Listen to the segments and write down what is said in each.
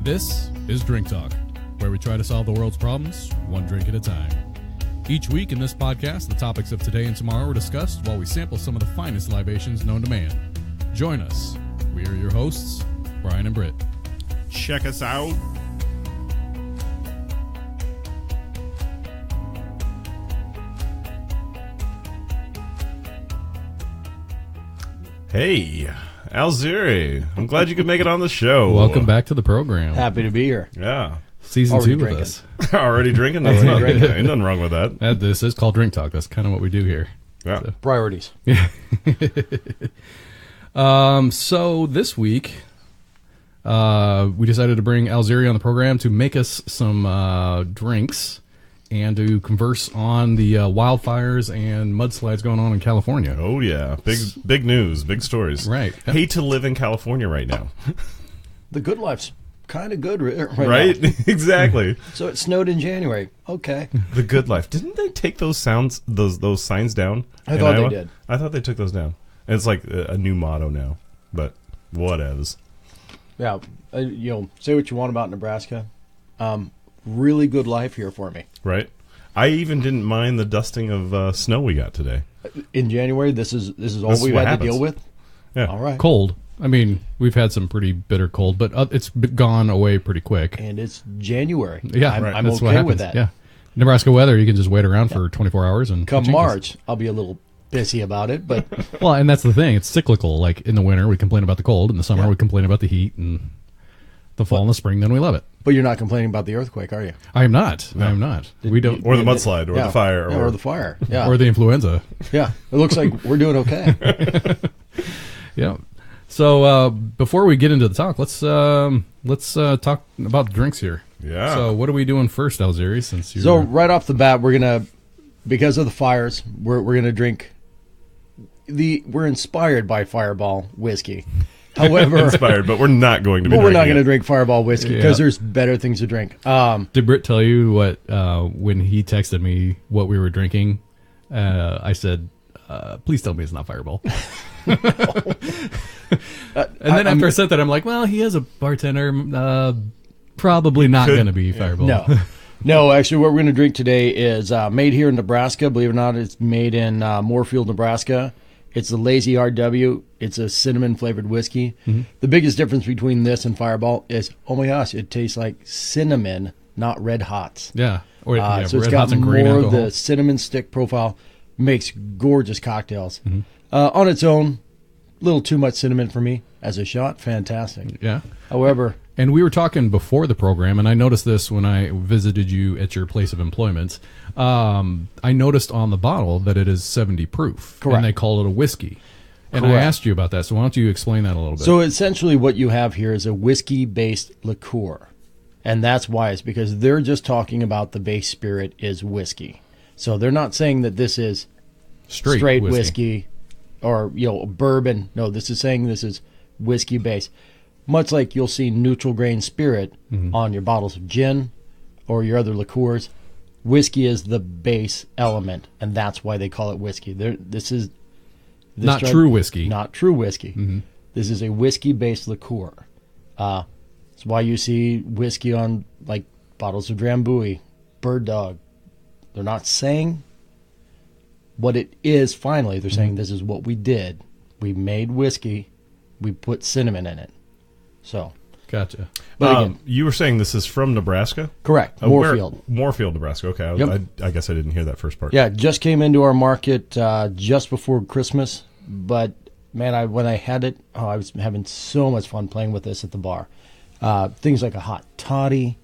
This is Drink Talk, where we try to solve the world's problems one drink at a time. Each week in this podcast, the topics of today and tomorrow are discussed while we sample some of the finest libations known to man. Join us. We are your hosts, Brian and Britt. Check us out. Hey, Alzuri. I'm glad you could make it on the show. Welcome back to the program. Happy to be here. Yeah. Season Already 2 drinking. with us. Already drinking? That's not, ain't nothing wrong with that. This is called Drink Talk. That's kind of what we do here. Yeah. Priorities. So this week, we decided to bring Alzuri on the program to make us some drinks and to converse on the wildfires and mudslides going on in California. Oh, yeah. Big news. Big stories. Right. Hate to live in California right now. The good life's kind of good right Right? now. Exactly. So it snowed in January. Okay. The good life. Didn't they take those signs down? I in thought Iowa? they did. I thought they took those down. And it's like a new motto now. But whatevs. Yeah. Say what you want about Nebraska. Really good life here for me. Right? I even didn't mind the dusting of snow we got today. In January, this is all This is we've what had happens. to deal with. Yeah. All right. Cold. I mean, we've had some pretty bitter cold, but it's gone away pretty quick. And it's January. Yeah, I'm that's what okay happens. with that. Yeah, Nebraska weather, you can just wait around for 24 hours and Come it changes. March, I'll be a little pissy about it, but Well, and that's the thing; it's cyclical. Like in the winter, we complain about the cold; in the summer, Yeah. we complain about the heat, and the fall and the spring, then we love it. you're not complaining about the earthquake, are you? I am not. I am not. We don't. Or the mudslide, or the fire. or the fire. Yeah. Or the influenza. Yeah. It looks like we're doing okay. Yeah. So before we get into the talk, let's talk about the drinks here. Yeah. So what are we doing first, Alzuri? Since you're So right off the bat, we're gonna, because of the fires, we're gonna drink we're inspired by Fireball whiskey. However, Inspired, but we're not going to be but we're not drinking gonna it. drink Fireball whiskey because there's better things to drink. Did Britt tell you what when he texted me what we were drinking? I said, "Please tell me it's not Fireball." And then after I said that, I'm like, "Well, he is a bartender. Probably not going to be Fireball." No, actually, what we're gonna drink today is made here in Nebraska. Believe it or not, it's made in Moorfield, Nebraska. It's the Lazy RW. It's a cinnamon flavored whiskey. Mm-hmm. The biggest difference between this and Fireball is, oh my gosh, it tastes like cinnamon, not Red Hots. Yeah. Or So it's Red got Hots and more green of alcohol. the cinnamon stick profile. Makes gorgeous cocktails. Mm-hmm. On its own, a little too much cinnamon for me. As a shot, fantastic. Yeah. However, And we were talking before the program, and I noticed this when I visited you at your place of employment. I noticed on the bottle that it is 70 proof. Correct. And they call it a whiskey. And I Correct. asked you about that, so why don't you explain that a little bit? so essentially what you have here is a whiskey-based liqueur. And that's why, it's because they're just talking about the base spirit is whiskey. So they're not saying that this is straight whiskey or bourbon. No, this is saying this is whiskey based. Much like you'll see neutral grain spirit on your bottles of gin or your other liqueurs, whiskey is the base element, and that's why they call it whiskey. This is Not true whiskey. Not true whiskey. This is a whiskey based liqueur. That's why you see whiskey on like bottles of Drambuie, Bird Dog. They're not saying what it is finally. They're saying this is what we did. We made whiskey. We put cinnamon in it. So, Gotcha. but again, You were saying this is from Nebraska? correct. Moorfield. Moorfield, Nebraska. Okay. Yep. I guess I didn't hear that first part. Yeah, it just came into our market just before Christmas. But man, when I had it, I was having so much fun playing with this at the bar. Things like a hot toddy,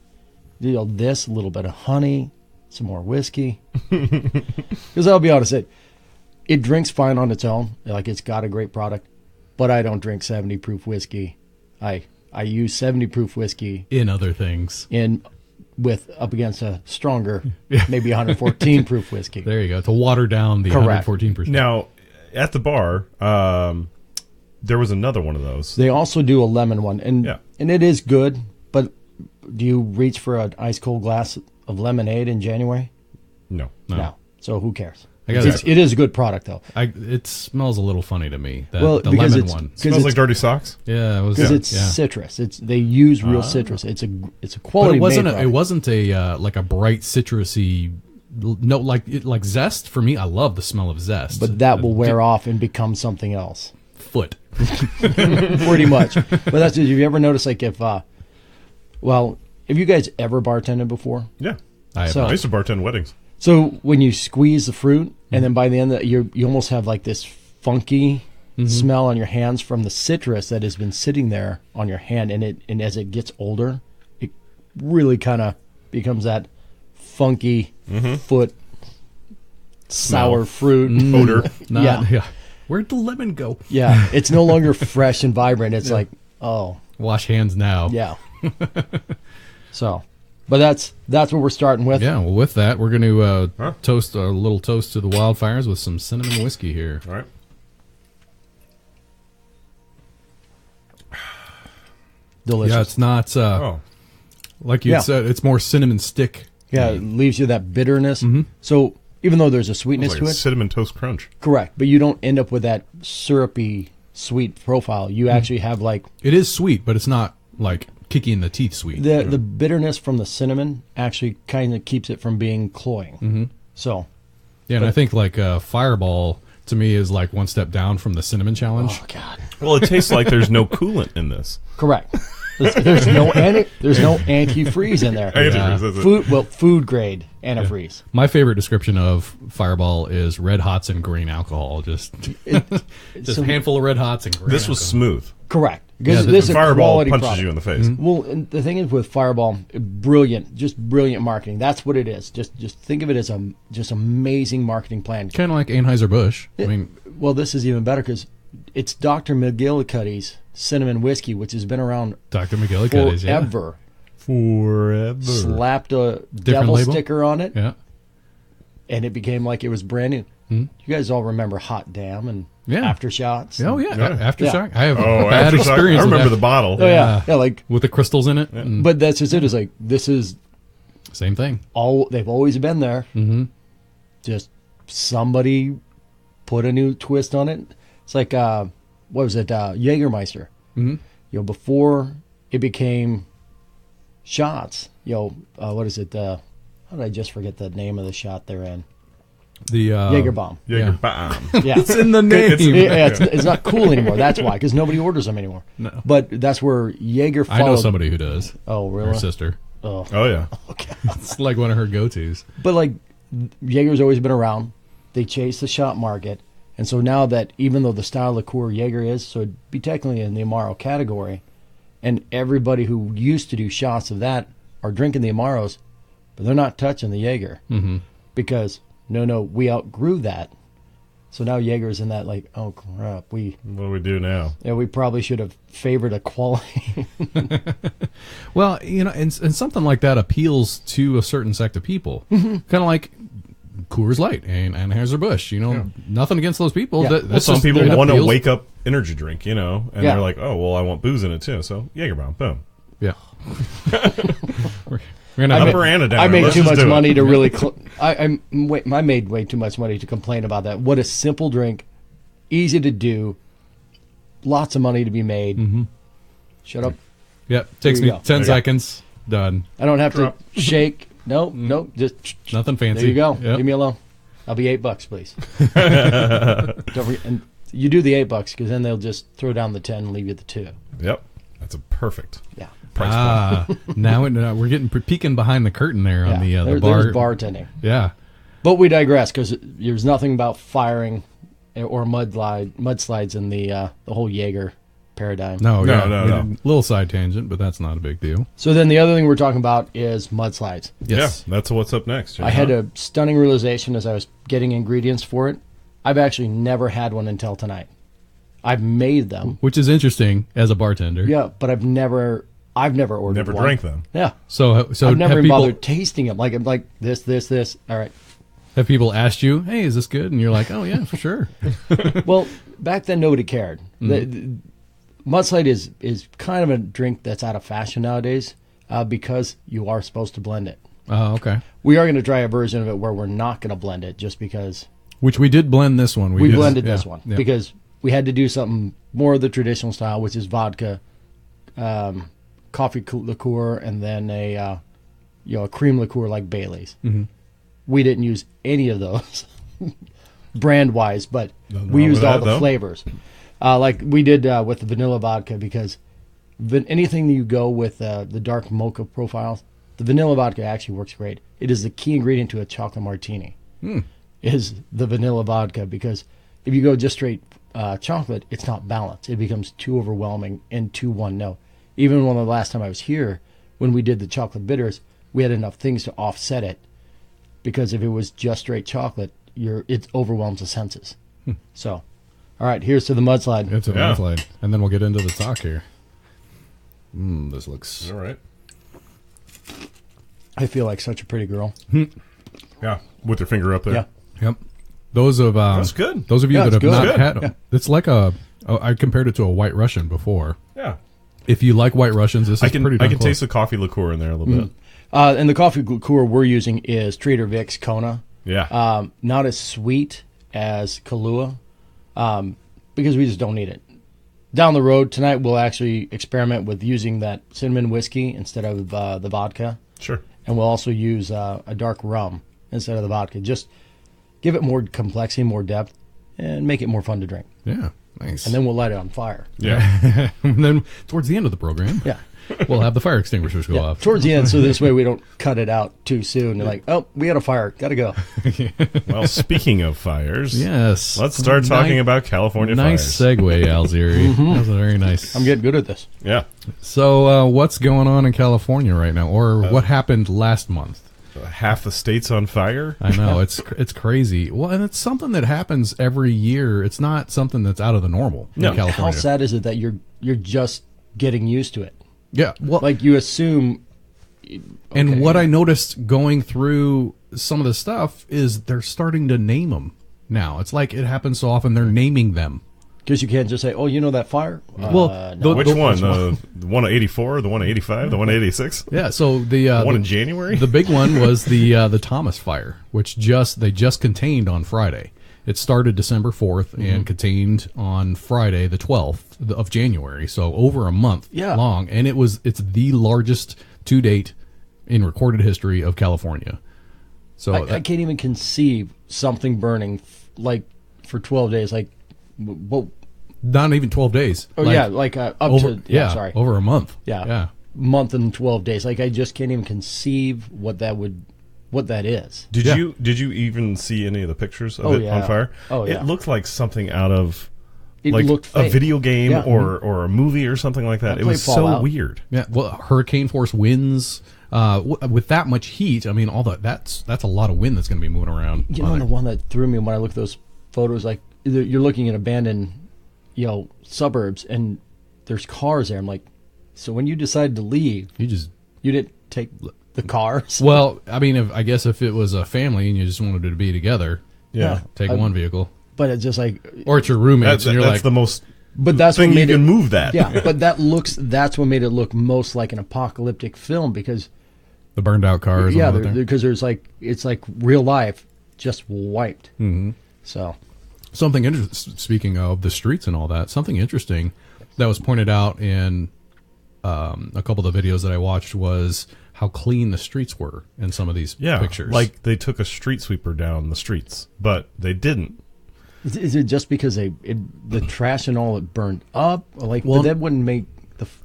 this, a little bit of honey, some more whiskey. Because I'll be honest, it drinks fine on its own. Like, it's got a great product. But I don't drink 70 proof whiskey. I use 70 proof whiskey In other things. with up against a stronger, maybe 114 proof whiskey. There you go. To water down the Correct. 114%. Now, at the bar, there was another one of those. They also do a lemon one, and it is good. But do you reach for an ice cold glass of lemonade in January? No. No. So who cares? It is a good product, though. It smells a little funny to me. The because lemon it's, one Smells like dirty socks. Yeah, because it's citrus. They use real citrus. It's a quality. But made it wasn't a like a bright citrusy note like zest. For me, I love the smell of zest. But that will wear off and become something else. Foot. Pretty much. But that's have you ever noticed like if you guys ever bartended before? Yeah. I used to bartend weddings. So when you squeeze the fruit, and then by the end of you almost have like this funky smell on your hands from the citrus that has been sitting there on your hand, and as it gets older, it really kind of becomes that funky foot sour fruit odor. Yeah. Where'd the lemon go? Yeah, it's no longer fresh and vibrant. It's like, oh, wash hands now. Yeah. So. But that's what we're starting with. Yeah, well, with that, we're going to toast a little toast to the Wildfires with some cinnamon whiskey here. All right. Delicious. Yeah, it's not, like you said, it's more cinnamon stick. Yeah, it leaves you that bitterness. So even though there's a sweetness to it. Cinnamon Toast Crunch. Correct, but you don't end up with that syrupy, sweet profile. You actually have like... It is sweet, but it's not like... kicky in the teeth sweet. The bitterness from the cinnamon actually kind of keeps it from being cloying. So, yeah, and I think like Fireball to me is like one step down from the cinnamon challenge. Oh God! Well, it tastes like there's no coolant in this. Correct. There's no antifreeze in there. Food grade antifreeze. Yeah. My favorite description of Fireball is red hots and green alcohol. Just a handful of red hots and green. This was smooth. Correct. Because this is Fireball punches product. You in the face. Well, and the thing is with Fireball, brilliant marketing. That's what it is. Just think of it as just amazing marketing plan. Kind of like Anheuser-Busch. I mean, well, this is even better because it's Dr. McGillicuddy's cinnamon whiskey, which has been around Dr. McGillicuddy's forever. Forever. Slapped a devil label? sticker on it. Yeah. And it became like it was brand new. You guys all remember Hot Damn and Aftershocks? Oh, yeah. Aftershock. I have a bad Aftershock. experience I remember with the bottle. Oh, yeah. Yeah, like with the crystals in it. Yeah. But that's just it. It's like, this is... Same thing. They've always been there. Just somebody put a new twist on it. It's like, what was it? Jägermeister. You know, before it became shots, what is it? How did I just forget the name of the shot they're in? The Jägerbomb. Jägerbomb. Yeah. It's in the name. It's not cool anymore. That's why, because nobody orders them anymore. No. But that's where Jaeger followed. I know somebody who does. Oh, really? Her sister. Oh yeah. Okay. It's like one of her go-tos. But like, Jaeger's always been around. They chase the shot market. And so now that, even though the style liqueur Jaeger is, so it'd be technically in the Amaro category, and everybody who used to do shots of that are drinking the Amaros, but they're not touching the Jaeger. Because, no, we outgrew that. So now Jaeger's in that like, oh crap, what do we do now? Yeah, we probably should have favored a quality. Well, and something like that appeals to a certain sect of people. Kind of like Coors Light and Anheuser-Busch, nothing against those people. Yeah. Well, some people want to wake up energy drink, and they're like, oh, well, I want booze in it too. So Jägerbomb, boom. Yeah. I made too much money to really. I made way too much money to complain about that. What a simple drink, easy to do, lots of money to be made. Shut up. Yep. Takes me 10 seconds. Done. I don't have to shake. Nope. Just nothing fancy. There you go. Yep. Leave me alone. I'll be $8, please. And you do the $8 because then they'll just throw down the 10 and leave you the 2. Yep. That's a perfect. Yeah. Now we're getting peeking behind the curtain there on the bar. There's bartending. Yeah. But we digress because there's nothing about firing or mudslides in the whole Jaeger paradigm. No. Little side tangent, but that's not a big deal. So then the other thing we're talking about is mudslides. Yes. Yeah, that's what's up next. I had a stunning realization as I was getting ingredients for it. I've actually never had one until tonight. I've made them. Which is interesting as a bartender. Yeah, but I've never ordered Never one. drank them. Yeah. So I've never even bothered tasting them. Like this. All right. Have people asked you, hey, is this good? And you're like, oh, yeah, for sure. Well, back then nobody cared. The Mudslide is kind of a drink that's out of fashion nowadays because you are supposed to blend it. Oh, okay. We are going to try a version of it where we're not going to blend it just because Which we did blend this one. We blended this one because we had to do something more of the traditional style, which is vodka, coffee liqueur, and then a cream liqueur like Bailey's. Mm-hmm. We didn't use any of those brand wise, but we used all the flavors. Like we did with the vanilla vodka, because anything that you go with the dark mocha profiles, the vanilla vodka actually works great. It is the key ingredient to a chocolate martini, is the vanilla vodka, because if you go just straight chocolate, it's not balanced. It becomes too overwhelming and too one note. Even when the last time I was here, when we did the chocolate bitters, we had enough things to offset it, because if it was just straight chocolate, it overwhelms the senses. So, all right, here's to the Mudslide. It's a Mudslide. And then we'll get into the talk here. This looks... All right. I feel like such a pretty girl. Yeah, with your finger up there. Yeah. Yep. Those of that's good. Those of you that have not had yeah. It's like I compared it to a White Russian before. Yeah. If you like White Russians, this is pretty I can close. taste the coffee liqueur in there a little bit. And the coffee liqueur we're using is Trader Vic's Kona. Yeah. Not as sweet as Kahlua, because we just don't need it. Down the road tonight, we'll actually experiment with using that cinnamon whiskey instead of the vodka. Sure. And we'll also use a dark rum instead of the vodka. Just give it more complexity, more depth, and make it more fun to drink. Yeah, nice. And then we'll light it on fire. Yeah. And then towards the end of the program, we'll have the fire extinguishers go off. Towards the end, so this way we don't cut it out too soon. You're like, oh, we had a fire. Got to go. Well, speaking of fires, yes, let's start talking about California nice fires. Segue, Alzuri. That was very nice. I'm getting good at this. Yeah. So what's going on in California right now, or what happened last month? Half the state's on fire. I know, it's crazy. Well, and it's something that happens every year. It's not something that's out of the normal in California. How sad is it that you're just getting used to it? Yeah, well, like you assume. And what I noticed going through some of the stuff is they're starting to name them now. It's like it happens so often they're naming them. Because you can't just say, "Oh, you know that fire." Well, no. Which one? The one at 84, the one at 85, the one at 86? Yeah. So the one in January. The big one was the Thomas fire, which they just contained on Friday. It started December 4th and contained on Friday the 12th of January. So over a month long, and it's the largest to date in recorded history of California. So I can't even conceive something burning like for 12 days. Like, well, not even 12 days. Oh, up over, to sorry, over a month. Yeah, month and 12 days. Like I just can't even conceive what that is. Did you even see any of the pictures of it on fire? Oh yeah, it looked like something out of looked a video game or a movie or something like that. It was so weird. Yeah, well, hurricane force winds. With that much heat, I mean, that's a lot of wind that's going to be moving around. You know, the one that threw me when I looked at those photos, like you're looking at abandoned, suburbs, and there's cars there. I'm like, so when you decided to leave, you didn't take the cars? Well, I mean, I guess if it was a family and you just wanted to be together, take one vehicle. But it's just like, or it's your roommates, and you're that's like the most. But that's thing what made you can move that. Yeah, but that's what made it look most like an apocalyptic film, because the burned out cars. Yeah, because it's like real life just wiped. Mm-hmm. So something interesting. Speaking of the streets and all that, something interesting that was pointed out in a couple of the videos that I watched was how clean the streets were in some of these pictures. Like they took a street sweeper down the streets, but they didn't. Is it just because the trash and all it burned up? Like, well, that wouldn't make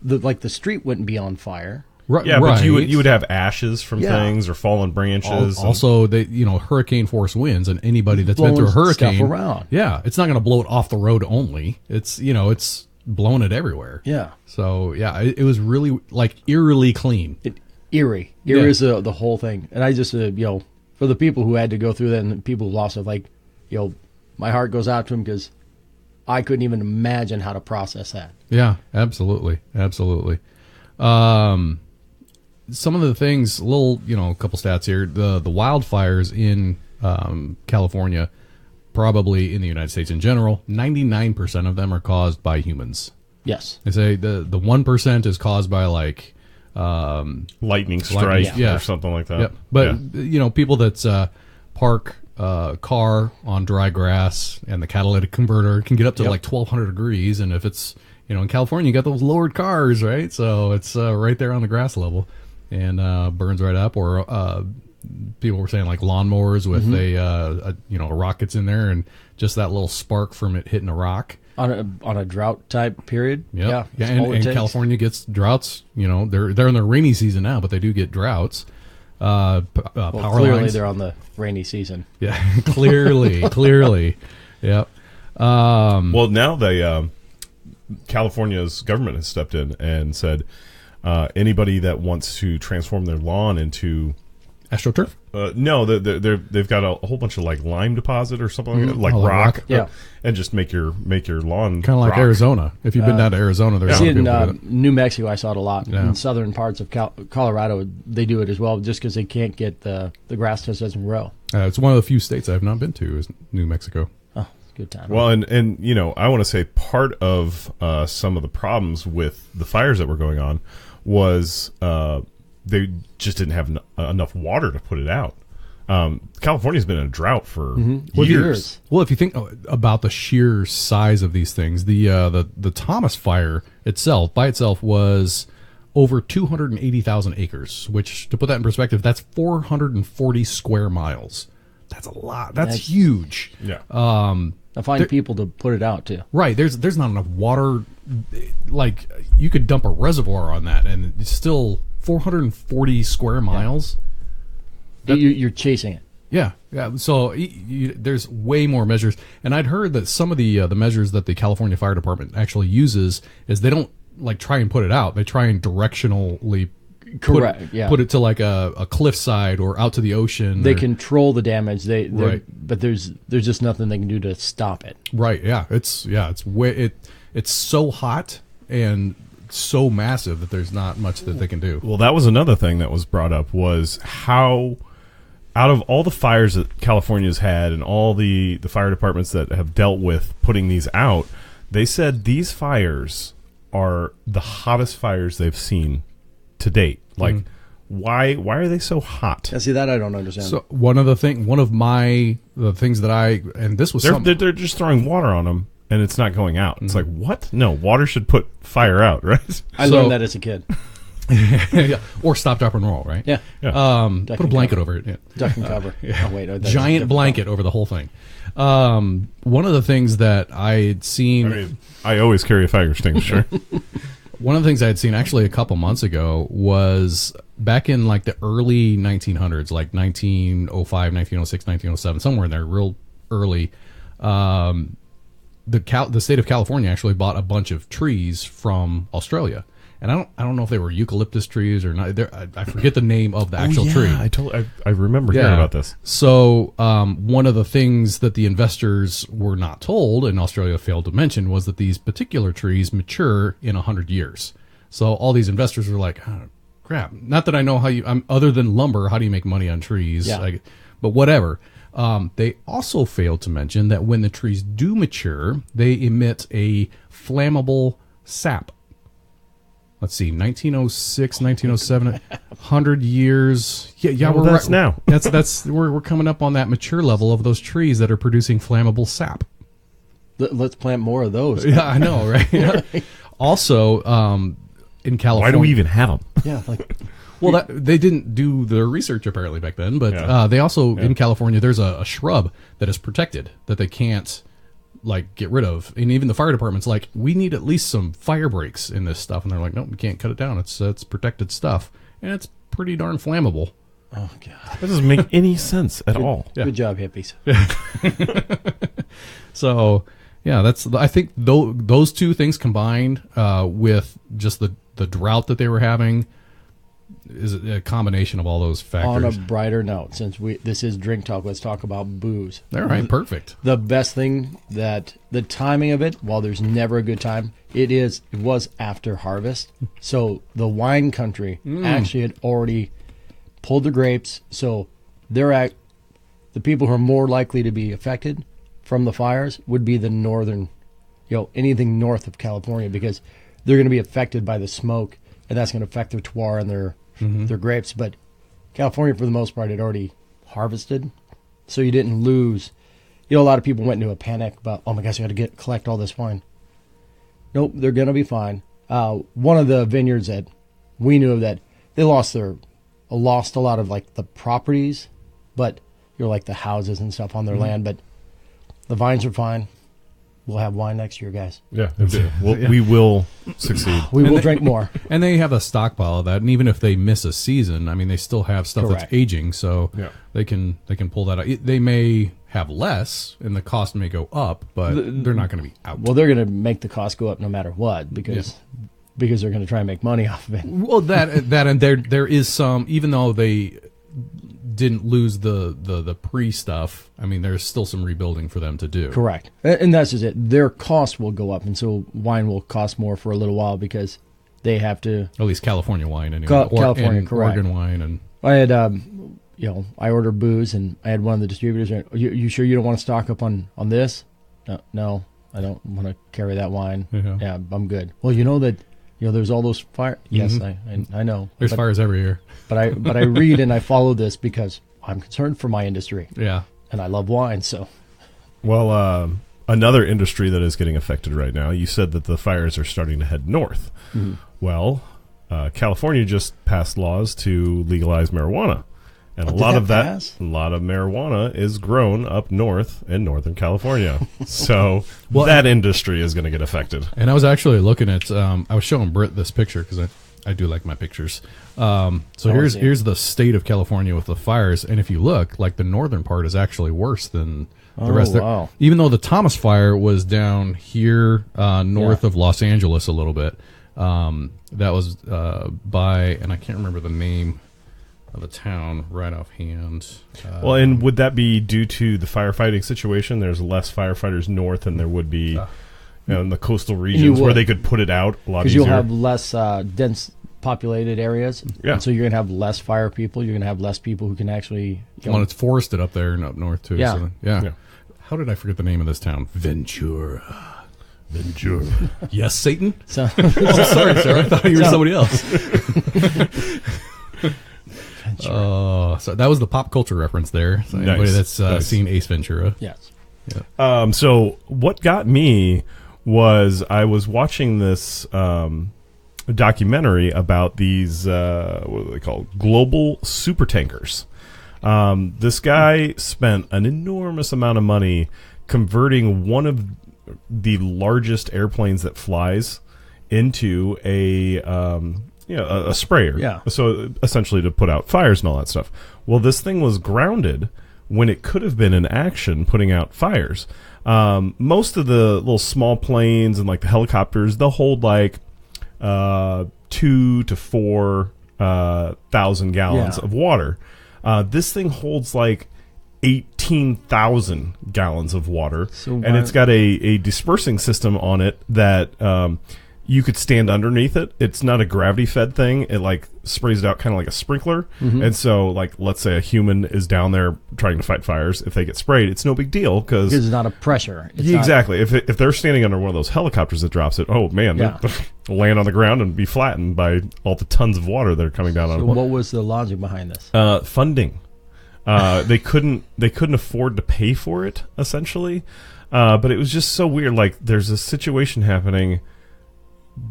the street wouldn't be on fire. Right, yeah, right. But you would have ashes from things or fallen branches. Also, hurricane force winds, and anybody that's been through a hurricane, stuff around. Yeah, it's not going to blow it off the road only. It's it's blowing it everywhere. Yeah. So yeah, it was really like eerily clean. Eerie is the whole thing, and I just for the people who had to go through that and the people who lost it, my heart goes out to them, because I couldn't even imagine how to process that. Yeah, absolutely. Some of the things, a couple stats here. The wildfires in California, probably in the United States in general, 99% of them are caused by humans. Yes. They say the 1% is caused by lightning strike or something like that. Yep. But people that park car on dry grass, and the catalytic converter can get up to like 1,200 degrees. And if it's, in California, you got those lowered cars, right? So it's right there on the grass level, and burns right up. Or people were saying like lawnmowers with a rock gets in there, and just that little spark from it hitting a rock. On a drought type period. Yeah. And California gets droughts. They're in their rainy season now, but they do get droughts. Power clearly lines. They're on the rainy season. Yeah, clearly. Yep. Well, now California's government has stepped in and said anybody that wants to transform their lawn into AstroTurf? No, they've got a whole bunch of like lime deposit or something like rock. Yeah, and just make your lawn kind of like rock. Arizona. If you've been down to Arizona, there's in New Mexico. I saw it a lot. In southern parts of Colorado, they do it as well, just because they can't get the grass just doesn't grow. It's one of the few states I have not been to is New Mexico. Oh, good time. Well, and I want to say part of some of the problems with the fires that were going on was they just didn't have enough water to put it out. California's been in a drought for years. Well, if you think about the sheer size of these things, the Thomas Fire by itself was over 280,000 acres, which, to put that in perspective, that's 440 square miles. That's a lot. That's huge. Yeah. I find people to put it out too. Right. There's not enough water. Like, you could dump a reservoir on that, and it's still 440 square miles. Yeah. You're chasing it. Yeah. So there's way more measures, and I'd heard that some of the measures that the California Fire Department actually uses is they don't like try and put it out. They try and directionally put it to like a cliffside or out to the ocean. They control the damage. But there's just nothing they can do to stop it. Right. Yeah. It's so hot and so massive that there's not much that they can do. Well, that was another thing that was brought up, was how out of all the fires that California's had and all the fire departments that have dealt with putting these out, they said these fires are the hottest fires they've seen to date. Like, why are they so hot? See, that I don't understand. So the things that and this was they're just throwing water on them and it's not going out. It's like, what? No, water should put fire out, right? I learned that as a kid. Yeah. Or stop, drop, and roll, right? Yeah. Put a blanket over it. Yeah. Duck and cover. Oh, wait. Giant blanket over the whole thing. One of the things that I had seen... I always carry a fire extinguisher. One of the things I had seen actually a couple months ago was back in like the early 1900s, like 1905, 1906, 1907, somewhere in there, real early. The state of California actually bought a bunch of trees from Australia. And I don't know if they were eucalyptus trees or not. I forget the name of the actual tree. I remember hearing about this. So one of the things that the investors were not told, and Australia failed to mention, was that these particular trees mature in 100 years. So all these investors were like, oh, crap. Not that I know how other than lumber, how do you make money on trees? Yeah. But whatever. They also failed to mention that when the trees do mature, they emit a flammable sap. Let's see, 1906, 1907, 100 years. Yeah, well, that's now. We're coming up on that mature level of those trees that are producing flammable sap. Let's plant more of those. Yeah, I know, right? Yeah. Also, in California, why do we even have them? Yeah, well, they didn't do their research apparently back then, but they also in California there's a shrub that is protected that they can't get rid of, and even the fire department's like, we need at least some fire breaks in this stuff, and they're like, no, we can't cut it down. It's protected stuff, and it's pretty darn flammable. Oh god, that doesn't make any sense at all. Yeah. Good job, hippies. So yeah, I think those two things combined with just the drought that they were having is a combination of all those factors. On a brighter note, since this is Drink Talk, let's talk about booze. All right, perfect. The best thing, that the timing of it, while there's never a good time, it was after harvest. So the wine country actually had already pulled the grapes. So the people who are more likely to be affected from the fires would be the northern, anything north of California, because they're going to be affected by the smoke, and that's going to affect their terroir and their grapes. But California, for the most part, had already harvested. so you didn't lose. You know, a lot of people went into a panic about, oh my gosh, I got to collect all this wine. Nope, they're going to be fine. One of the vineyards that we knew of, that they lost a lot of like the properties, but like the houses and stuff on their land, but the vines are fine. We'll have wine next year, guys. Yeah, we will succeed. We will drink more. And they have a stockpile of that, and even if they miss a season, I mean, they still have stuff that's aging, so they can pull that out. They may have less, and the cost may go up, but they're not going to be out. Well, they're going to make the cost go up no matter what, because they're going to try and make money off of it. Well, that and there is some, even though they didn't lose the pre stuff, I mean, there's still some rebuilding for them to do. Correct. And that's just it. Their cost will go up, and so wine will cost more for a little while because they have to. At least California wine, anyway. California, correct. Oregon wine, and I had, I ordered booze, and I had one of the distributors. You sure you don't want to stock up on this? No, I don't want to carry that wine. Yeah, I'm good. Well, you know that. There's all those fires. Yes, I know. There's fires every year. But I read and I follow this because I'm concerned for my industry. Yeah. And I love wine, so. Well, another industry that is getting affected right now, you said that the fires are starting to head north. Mm-hmm. Well, California just passed laws to legalize marijuana. And a lot of marijuana is grown up north in Northern California. So that industry is going to get affected. And I was actually looking at, I was showing Britt this picture because I do like my pictures. Here's the state of California with the fires. And if you look, like the northern part is actually worse than the rest. Wow. Even though the Thomas fire was down here north of Los Angeles a little bit. That was by, and I can't remember the name of the town right offhand. And would that be due to the firefighting situation? There's less firefighters north than there would be in the coastal regions where they could put it out a lot easier. Because you'll have less dense populated areas. Yeah. And so you're going to have less fire people. You're going to have less people who can actually... Well, it's forested up there and up north, too. Yeah. So, yeah. How did I forget the name of this town? Ventura. Yes, Satan? So, sorry, sir. I thought you were somebody else. So that was the pop culture reference there. So anybody that's seen Ace Ventura. Yes. Yeah. So what got me was I was watching this documentary about these, what are they called? Global super tankers. This guy spent an enormous amount of money converting one of the largest airplanes that flies into a sprayer. Yeah. So essentially to put out fires and all that stuff. Well, this thing was grounded when it could have been in action putting out fires. Most of the little small planes and like the helicopters, they'll hold like 2,000 to 4,000 gallons of water. This thing holds like 18,000 gallons of water, and it's got a dispersing system on it that you could stand underneath it. It's not a gravity-fed thing. It like sprays it out kind of like a sprinkler. Mm-hmm. And so, like, let's say a human is down there trying to fight fires. If they get sprayed, it's no big deal because it's not a pressure. Exactly. If they're standing under one of those helicopters that drops it, oh man, they'll land on the ground and be flattened by all the tons of water that are coming down on it. What was the logic behind this? Funding. They couldn't afford to pay for it, essentially. But it was just so weird. Like, there's a situation happening.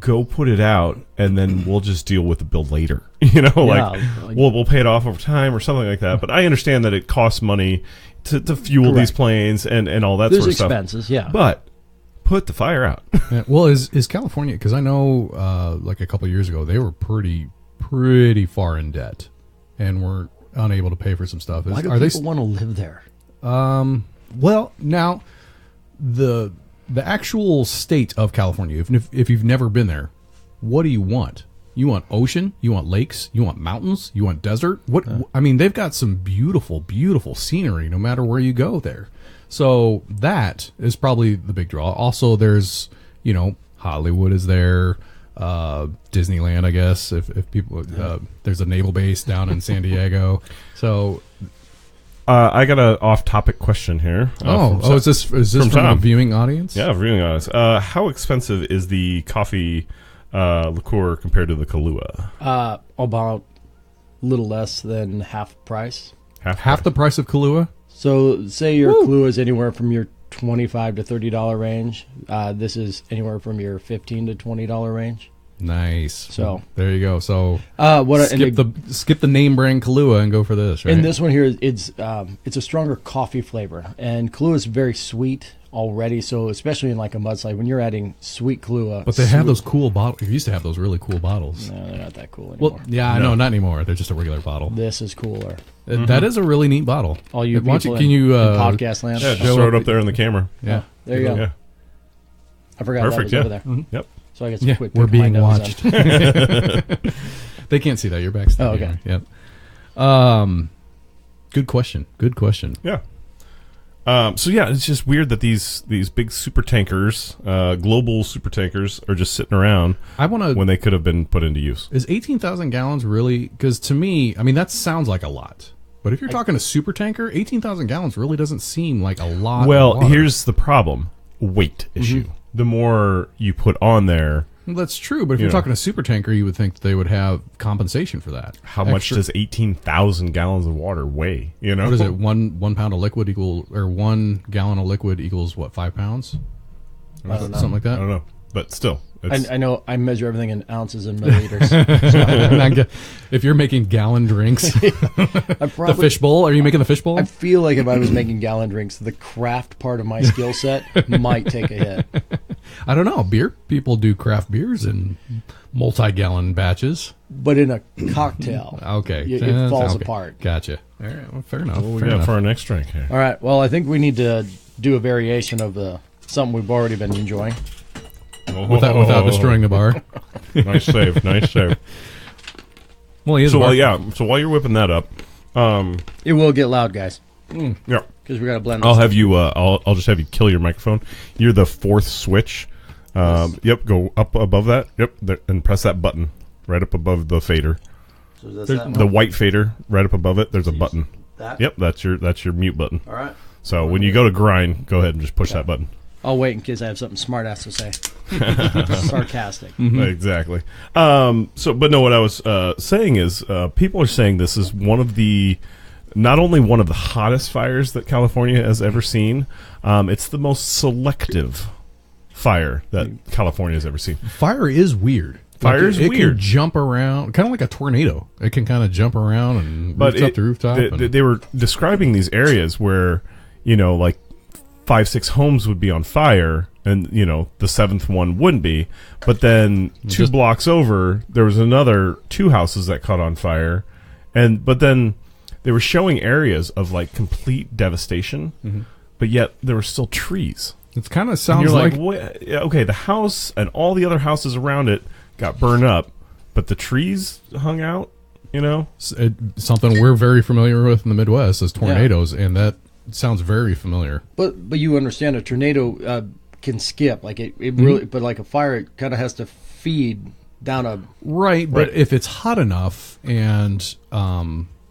Go put it out, and then we'll just deal with the bill later. We'll pay it off over time or something like that. But I understand that it costs money to fuel these planes and all that sort of stuff. There's expenses, yeah. But put the fire out. Yeah, well, is California, because I know like a couple of years ago they were pretty far in debt and were unable to pay for some stuff. Why do people want to live there? Well, now the actual state of California, if you've never been there, what do you want? You want ocean? You want lakes? You want mountains? You want desert? I mean, they've got some beautiful, beautiful scenery no matter where you go there. So that is probably the big draw. Also, there's, Hollywood is there. Disneyland, I guess, if people, there's a naval base down in San Diego. So, I got an off-topic question here. Is this from a viewing audience? Yeah, viewing audience. How expensive is the coffee liqueur compared to the Kahlua? About a little less than half price. Half the price of Kahlua? So say your Kahlua is anywhere from your $25 to $30 range. This is anywhere from your $15 to $20 range. Nice. So there you go. So skip the name brand Kahlua and go for this. Right? And this one here, it's a stronger coffee flavor, and Kahlua is very sweet already. So especially in like a mudslide, when you're adding sweet Kahlua, but they have those cool bottles. You used to have those really cool bottles. No, they're not that cool anymore. Well, yeah, I know, not anymore. They're just a regular bottle. This is cooler. That is a really neat bottle. All you people in podcast land, just throw it up there in the camera. Yeah, there you go. Yeah. I forgot that was over there. Mm-hmm. Yep. So I guess a quick. We're being watched. They can't see that. You're backstage. Oh, okay. Yep. Good question. Yeah. So yeah, it's just weird that these big super tankers, global super tankers, are just sitting around. When they could have been put into use. Is 18,000 gallons really? Because to me, I mean, that sounds like a lot. But if you're talking a super tanker, 18,000 gallons really doesn't seem like a lot. Well, of water. here's the problem: weight issue. The more you put on there. Well, that's true, but if you're talking a super tanker, you would think that they would have compensation for that. How much does 18,000 gallons of water weigh? You know, what is it? One pound of liquid or 1 gallon of liquid equals what? 5 pounds? I don't know. Something like that. I don't know, but still, I know I measure everything in ounces and milliliters. So. If you're making gallon drinks, the fishbowl. Are you making the fishbowl? I feel like if I was making gallon drinks, the craft part of my skill set might take a hit. I don't know. Beer people do craft beers in multi-gallon batches, but in a cocktail, okay, it falls apart. Gotcha. All right, well, fair enough. What we got for our next drink here? All right. Well, I think we need to do a variation of something we've already been enjoying. Without destroying the bar. Nice save. Well, so while you're whipping that up, it will get loud, guys. Yeah, because we got to blend. I'll have you. I'll just have you kill your microphone. You're the fourth switch. Yep, go up above that. Yep, there, and press that button right up above the fader. So that's the white fader right up above it. There's a button. That? Yep, that's your mute button. All right. So when you go to grind, go ahead and just push that button. I'll wait in case I have something smart ass to say. Sarcastic. Mm-hmm. Exactly. But no, what I was saying is people are saying this is not only one of the hottest fires that California has ever seen, it's the most selective fire that California has ever seen. Fire is weird. Fire is weird. It can jump around, kind of like a tornado. It can kind of jump around and rooftop to rooftop. They were describing these areas where, like 5-6 homes would be on fire, and the seventh one wouldn't be. But then two blocks over, there was another 2 houses that caught on fire, but then they were showing areas of like complete devastation, but yet there were still trees. It kind of sounds okay, the house and all the other houses around it got burned up, but the trees hung out. Something we're very familiar with in the Midwest is tornadoes, and that sounds very familiar. But you understand a tornado can skip like it really, but like a fire, it kind of has to feed down a right. But if it's hot enough and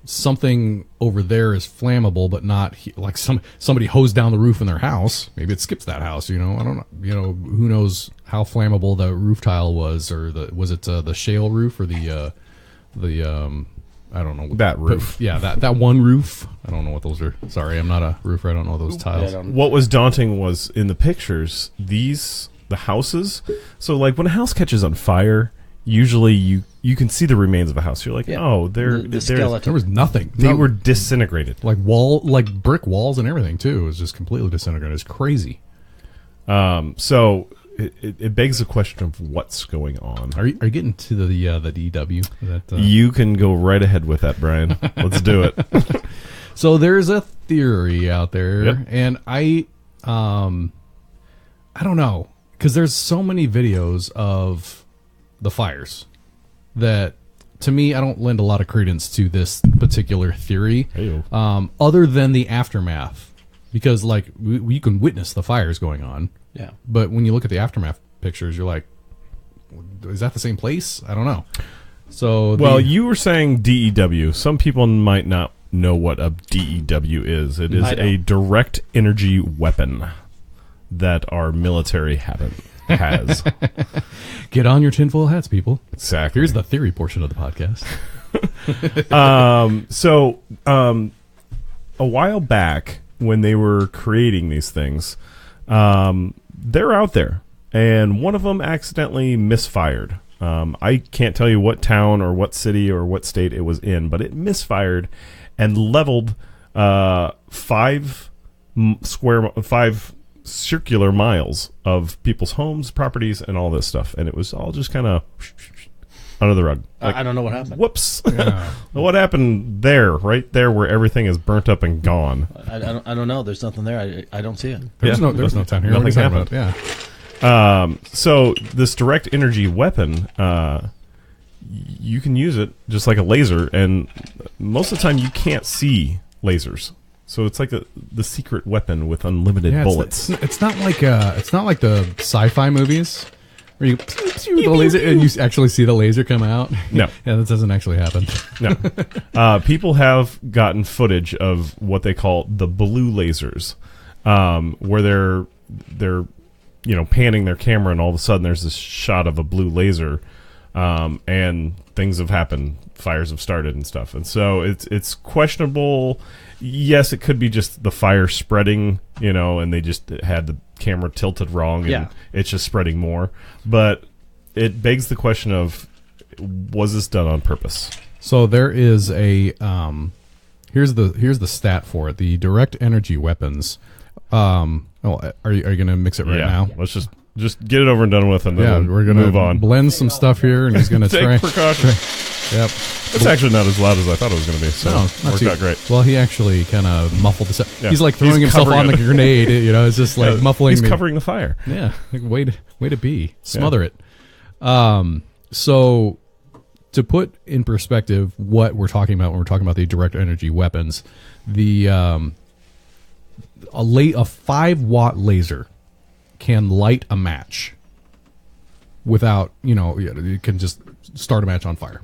something over there is flammable, but not like somebody hosed down the roof in their house, maybe it skips that house. I don't know. Who knows how flammable the roof tile was, or was it the shale roof or the I don't know. That roof. Yeah, that one roof. I don't know what those are. Sorry, I'm not a roofer. I don't know those tiles. What was daunting was in the pictures, the houses. So like when a house catches on fire, usually you can see the remains of a house. You're like, oh, the skeleton. There was nothing. They were disintegrated. Like brick walls and everything too. It was just completely disintegrated. It's crazy. So it begs the question of what's going on. Are you getting to the DW? You can go right ahead with that, Brian. Let's do it. So there's a theory out there, and I don't know, because there's so many videos of the fires that, to me, I don't lend a lot of credence to this particular theory, other than the aftermath, because like we can witness the fires going on. Yeah. But when you look at the aftermath pictures, you're like, is that the same place? I don't know. So you were saying DEW. Some people might not know what a DEW is. It is a direct energy weapon that our military has. Get on your tinfoil hats, people. Exactly. Here's the theory portion of the podcast. a while back when they were creating these things, they're out there, and one of them accidentally misfired. I can't tell you what town or what city or what state it was in, but it misfired and leveled 5 circular miles of people's homes, properties, and all this stuff, and it was all just kind of under the rug. Like, I don't know what happened. Whoops! Yeah. What happened there? Right there, where everything is burnt up and gone. I don't know. There's nothing there. I don't see it. There was no time here. Nothing happened. Yeah. So this direct energy weapon, you can use it just like a laser, and most of the time you can't see lasers. So it's like the secret weapon with unlimited bullets. It's not like the sci-fi movies where you the laser and you actually see the laser come out. No, yeah, that doesn't actually happen. No, people have gotten footage of what they call the blue lasers, where they're panning their camera, and all of a sudden there's this shot of a blue laser, and things have happened. Fires have started and stuff, and so it's questionable. Yes, it could be just the fire spreading, and they just had the camera tilted wrong, and it's just spreading more. But it begs the question of, was this done on purpose? So there is a here's the stat for it. The direct energy weapons. Are you going to mix it right now? Let's just get it over and done with, and then we're going to move on. Blend some stuff here, and he's going to take precautions. Yep. It's actually not as loud as I thought it was going to be, so it worked out great. Well, he actually kind of muffled the sound. Yeah. He's like throwing himself on the grenade. It's just like muffling. He's covering the fire. Yeah, way to be. Smother it. So to put in perspective what we're talking about when we're talking about the direct energy weapons, the a 5-watt laser can light a match without, you can just start a match on fire.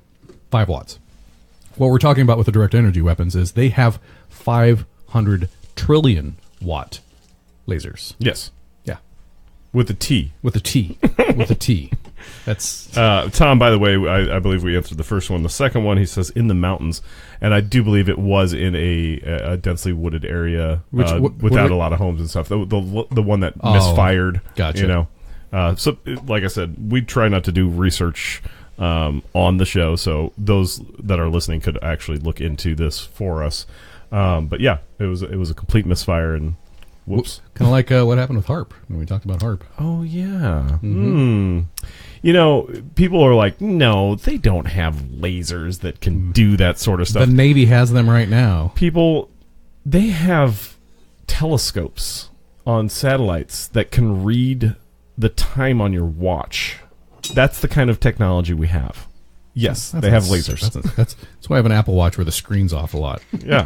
5 watts. What we're talking about with the direct energy weapons is they have 500 trillion watt lasers. Yes. Yeah. With a T. With a T. With a T. That's Tom, by the way, I believe we answered the first one. The second one, he says, in the mountains. And I do believe it was in a densely wooded area without a lot of homes and stuff. The one that misfired. Gotcha. So, like I said, we try not to do research on the show, so those that are listening could actually look into this for us. But yeah, it was a complete misfire, and whoops. Kind of like what happened with HARP when we talked about HARP. Oh yeah. People are like, no, they don't have lasers that can do that sort of stuff. The Navy has them right now. People, they have telescopes on satellites that can read the time on your watch. That's the kind of technology we have. Yes, they have lasers. That's why I have an Apple Watch where the screen's off a lot. Yeah.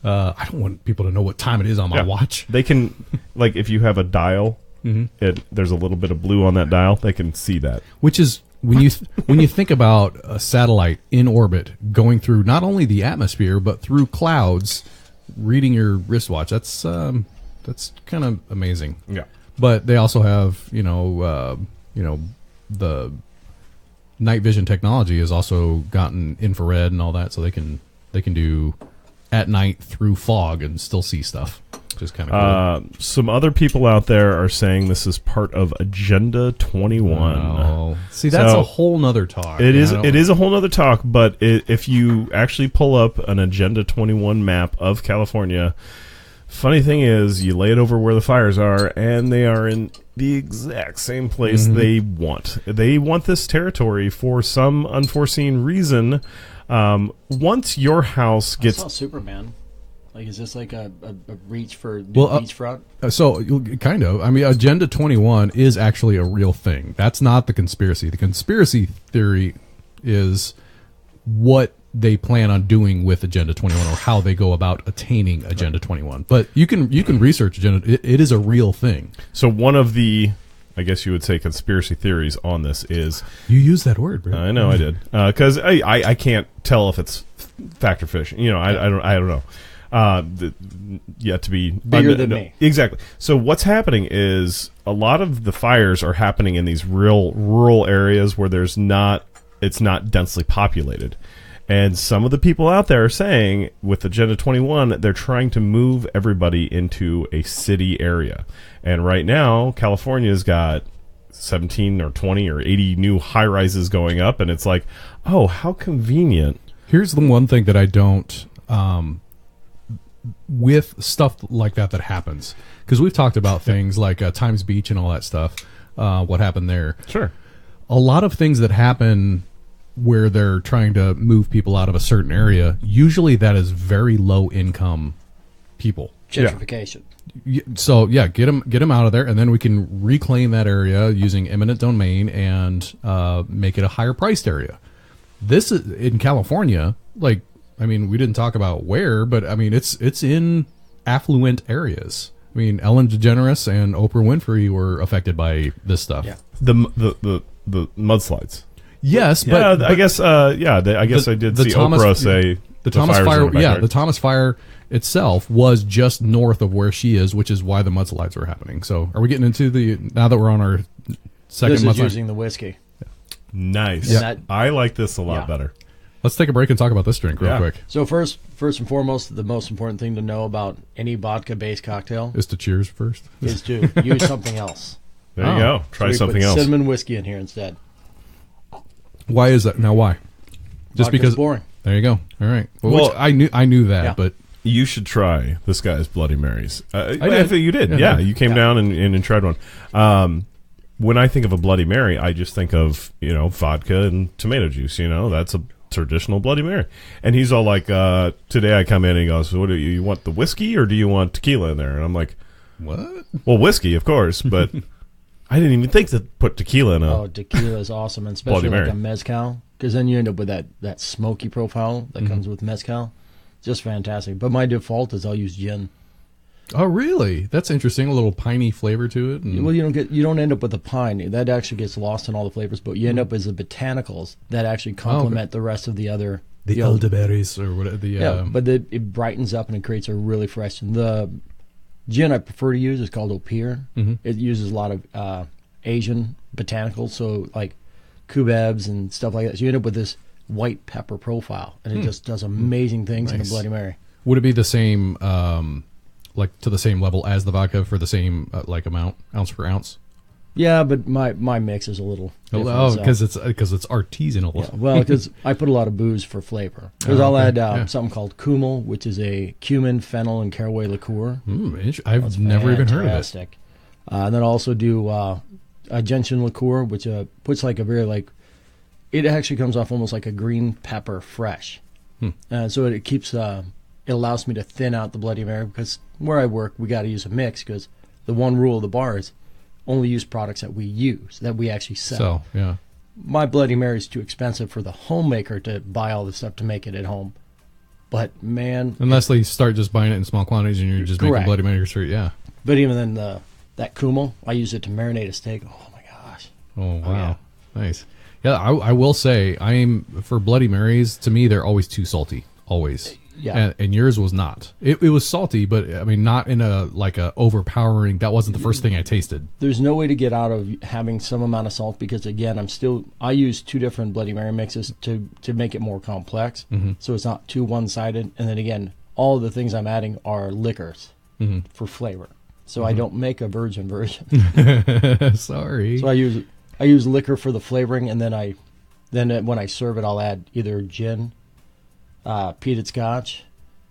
I don't want people to know what time it is on my watch. They can, like, if you have a dial, there's a little bit of blue on that dial, they can see that. Which is, when you think about a satellite in orbit going through not only the atmosphere, but through clouds, reading your wristwatch, that's kind of amazing. Yeah. But they also have, the night vision technology has also gotten infrared and all that, so they can do at night through fog and still see stuff. Which is kind of cool. Some other people out there are saying this is part of Agenda 21. Oh, see, that's a whole nother talk. It is a whole nother talk, but if you actually pull up an Agenda 21 map of California, funny thing is, you lay it over where the fires are, and they are in the exact same place they want. They want this territory for some unforeseen reason. Once your house gets... I saw Superman. Like, is this like a reach for beach front? So, kind of. I mean, Agenda 21 is actually a real thing. That's not the conspiracy. The conspiracy theory is what they plan on doing with Agenda 21 or how they go about attaining Agenda 21. But you can research Agenda. It is a real thing. So one of the, I guess you would say, conspiracy theories on this is... You use that word, bro. I know I did. Because I can't tell if it's fact or fiction. I don't know. Yet to be... Bigger than me. Exactly. So what's happening is a lot of the fires are happening in these real rural areas where it's not densely populated. And some of the people out there are saying, with Agenda 21, they're trying to move everybody into a city area. And right now, California's got 17 or 20 or 80 new high-rises going up, and it's like, oh, how convenient. Here's the one thing that I don't, with stuff like that happens, because we've talked about things like Times Beach and all that stuff, what happened there. Sure. A lot of things that happen where they're trying to move people out of a certain area, usually that is very low-income people. Gentrification. So get them out of there, and then we can reclaim that area using eminent domain and make it a higher priced area. This is in California. Like, I mean, we didn't talk about where, but I mean, it's in affluent areas. I mean, Ellen DeGeneres and Oprah Winfrey were affected by this stuff. Yeah. The mudslides. Yes, yeah, but I guess I did see Thomas, Oprah say the Thomas fire. Yeah, the Thomas fire itself was just north of where she is, which is why the mudslides were happening. So, are we getting into now that we're on our second this mudslide? is using the whiskey. Nice. Yeah. I like this a lot better. Let's take a break and talk about this drink real quick. So first and foremost, the most important thing to know about any vodka-based cocktail is to cheers first. Is to use something else. There you go. Try something else. Cinnamon whiskey in here instead. Why is that? Now, why? Just because boring. There you go. All right. Well, I knew that, but you should try this guy's Bloody Marys. I did. You did. Yeah, you came down and tried one. When I think of a Bloody Mary, I just think of vodka and tomato juice. That's a traditional Bloody Mary. And he's all like, today I come in and he goes, "What do you want, the whiskey or do you want tequila in there?" And I'm like, what? Well, whiskey, of course, but I didn't even think to put tequila in a. Oh, tequila is awesome, and especially like a mezcal, because then you end up with that smoky profile that comes with mezcal. Just fantastic. But my default is I'll use gin. Oh, really? That's interesting. A little piney flavor to it. Well, you don't end up with the pine. That actually gets lost in all the flavors. But you end up with the botanicals that actually complement the rest of the other. The elderberries or whatever. But it brightens up and it creates a really fresh. And the gin I prefer to use is called Opier. Mm-hmm. It uses a lot of Asian botanicals, so like cubebs and stuff like that. So you end up with this white pepper profile, and it just does amazing things in a Bloody Mary. Would it be the same, like to the same level as the vodka for the same amount, ounce per ounce? Yeah, but my mix is a little different. Oh, because it's artisanal. Yeah, well, because I put a lot of booze for flavor. Because I'll add something called Kumel, which is a cumin, fennel, and caraway liqueur. I've never even heard of it. And then I'll also do a gentian liqueur, which puts like a very it actually comes off almost like a green pepper fresh. So it keeps it allows me to thin out the Bloody Mary, because where I work we got to use a mix, because the one rule of the bar is only use products that we use, that we actually sell. So, yeah. My Bloody Mary is too expensive for the homemaker to buy all this stuff to make it at home. But man, unless they start just buying it in small quantities and you're just making Bloody Mary straight, But even then, that Kumel, I use it to marinate a steak. Oh my gosh! Oh wow, nice. Yeah, I will say for Bloody Marys. To me, they're always too salty. Always. Yeah. And yours was not. It was salty, but I mean, not in a overpowering. That wasn't the first thing I tasted. There's no way to get out of having some amount of salt, because again, I use two different Bloody Mary mixes to make it more complex, so it's not too one-sided. And then again, all the things I'm adding are liquors for flavor. So I don't make a virgin. Sorry. So I use liquor for the flavoring, and then when I serve it, I'll add either gin, peated scotch.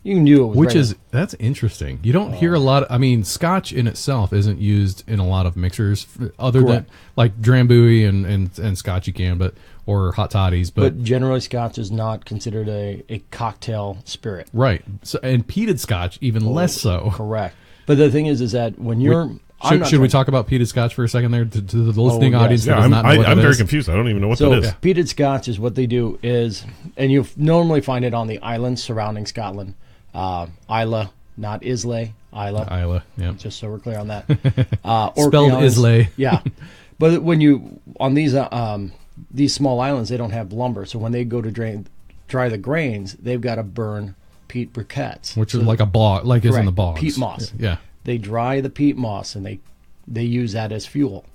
You can do it with that's interesting. You don't hear a lot. Scotch in itself isn't used in a lot of mixers other than like Drambuie and Scotch you can, or hot toddies. But generally, Scotch is not considered a cocktail spirit. Right. So, and peated Scotch even less so. Correct. But the thing is that when you're should we talk about peated Scotch for a second there to the listening audience? Yeah, I'm very confused. I don't even know what that is. Peated Scotch is what they do is, and you normally find it on the islands surrounding Scotland. Isla, not Islay. Isla, yeah. Just so we're clear on that. Spelled Islay. Yeah. But when on these small islands, they don't have lumber. So when they go to dry the grains, they've got to burn peat briquettes. Which is like a bog, like is in the bogs. Peat moss. Yeah. They dry the peat moss, and they use that as fuel.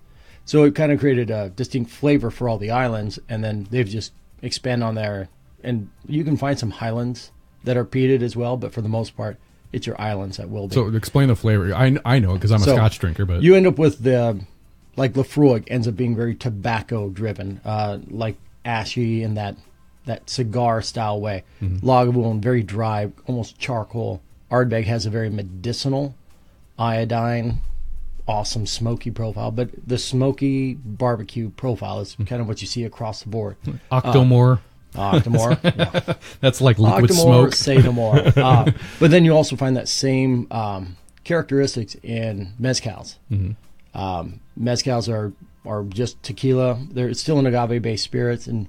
So it kind of created a distinct flavor for all the islands, and then they've just expanded on there and you can find some highlands that are peated as well, but for the most part, it's your islands that will be. So explain the flavor. I know it because I'm a Scotch drinker, but you end up with like Lafroig ends up being very tobacco driven, like ashy in that cigar style way. Lagavulin, very dry, almost charcoal. Ardbeg has a very medicinal, iodine, awesome smoky profile, but the smoky barbecue profile is kind of what you see across the board. Octomore. Octomore. Yeah. That's like liquid Octomore, smoke. say no more. But then you also find that same characteristics in mezcals. Mezcals are just tequila. They're still an agave-based spirits, and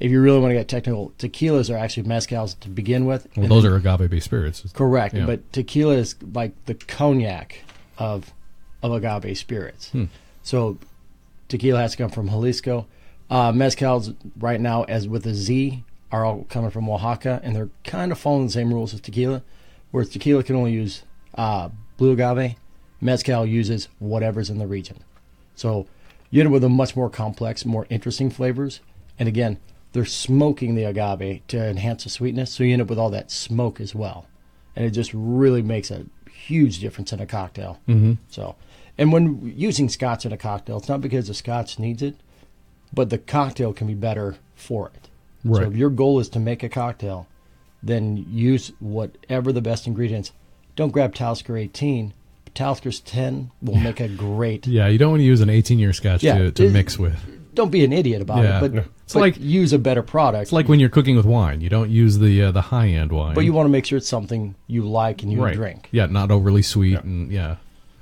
if you really want to get technical, tequilas are actually mezcals to begin with. Well, those are agave-based spirits. Correct, Yeah. but tequila is like the cognac of agave spirits. So tequila has to come from Jalisco. Mezcals right now, as with a Z, are all coming from Oaxaca, and they're kind of following the same rules as tequila, whereas tequila can only use blue agave. Mezcal uses whatever's in the region. So you end up with a much more complex, more interesting flavors. And again, they're smoking the agave to enhance the sweetness, so you end up with all that smoke as well. And it just really makes a huge difference in a cocktail. So, and when using Scotch in a cocktail, it's not because the Scotch needs it, but the cocktail can be better for it. Right. So if your goal is to make a cocktail, then use whatever the best ingredients. Don't grab Talisker 18. Talisker's 10 will make a great... Yeah, you don't want to use an 18-year Scotch to mix with. Don't be an idiot about it, but it's like use a better product. It's like when you're cooking with wine. You don't use the high-end wine. But you want to make sure it's something you like and you drink. Yeah, not overly sweet.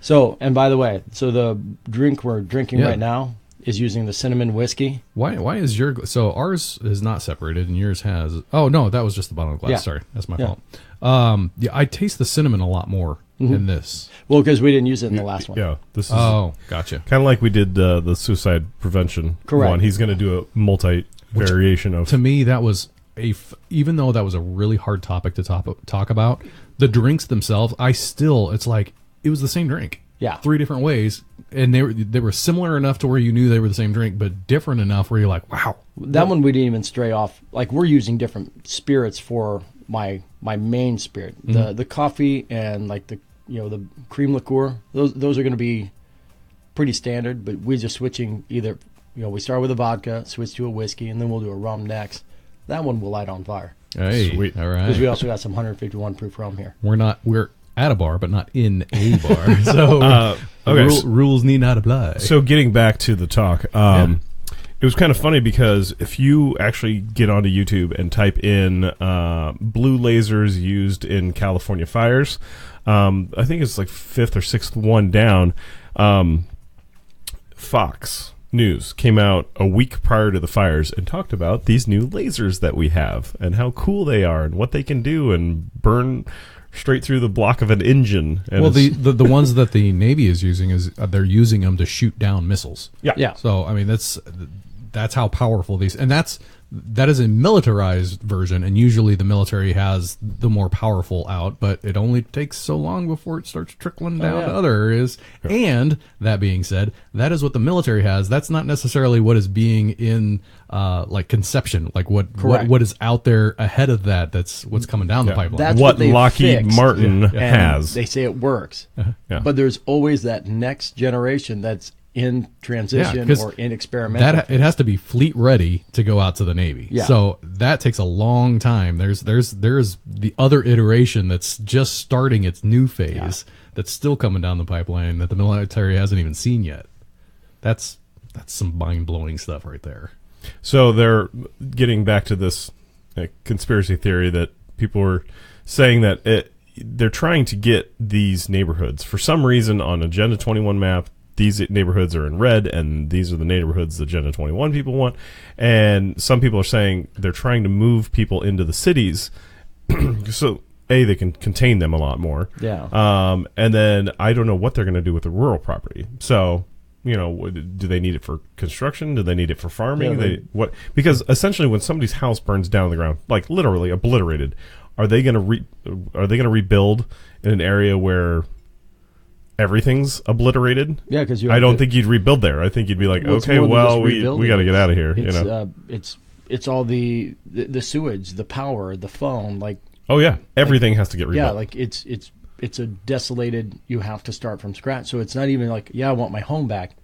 So, and by the way, so the drink we're drinking right now is using the cinnamon whiskey. Why is your... So ours is not separated and yours has... Oh, no, that was just the bottom of the glass. Sorry, that's my fault. I taste the cinnamon a lot more in this. Well, because we didn't use it in the last one. Yeah, this is gotcha. kind of like we did the suicide prevention one. He's going to do a multi-variation of... To me, that was even though that was a really hard topic to talk about, the drinks themselves, it's like, it was the same drink. Yeah. 3 different ways, and they were similar enough to where you knew they were the same drink, but different enough where you're like, wow. That one we didn't even stray off. Like, we're using different spirits for my main spirit. The coffee and like the cream liqueur, those are going to be pretty standard, but we're just switching either, we start with a vodka, switch to a whiskey, and then we'll do a rum next. That one will light on fire. Hey, sweet. All right. Because we also got some 151 proof rum here. We're at a bar, but not in a bar. So rules need not apply. So getting back to the talk, it was kind of funny because if you actually get onto YouTube and type in blue lasers used in California fires, I think it's like 5th or 6th one down, Fox News came out a week prior to the fires and talked about these new lasers that we have and how cool they are and what they can do and burn straight through the block of an engine. And well, the ones that the Navy is using they're using them to shoot down missiles. Yeah. So I mean that's how powerful these, and that is a militarized version, and usually the military has the more powerful out, but it only takes so long before it starts trickling down to other areas. And that being said, that is what the military has. That's not necessarily what is being in like conception, like what is out there ahead of that. That's what's coming down the pipeline. That's what they Lockheed fixed. Martin has. They say it works, but there's always that next generation that's in transition or in experimental. It has to be fleet ready to go out to the Navy. Yeah. So that takes a long time. There's the other iteration that's just starting its new phase that's still coming down the pipeline that the military hasn't even seen yet. That's some mind-blowing stuff right there. So they're getting back to this conspiracy theory that people were saying that they're trying to get these neighborhoods for some reason on Agenda 21 map. These neighborhoods are in red, and these are the neighborhoods the Agenda 21 people want. And some people are saying they're trying to move people into the cities, so they can contain them a lot more. Yeah. And then I don't know what they're going to do with the rural property. So, do they need it for construction? Do they need it for farming? Because essentially, when somebody's house burns down to the ground, like literally obliterated, are they going to rebuild in an area where everything's obliterated? Yeah, because I don't think you'd rebuild there. I think you'd be like, okay, well, we got to get out of here. It's it's all the sewage, the power, the phone, like. Oh yeah, everything has to get rebuilt. Yeah, like it's a desolated. You have to start from scratch. So it's not even like, I want my home back.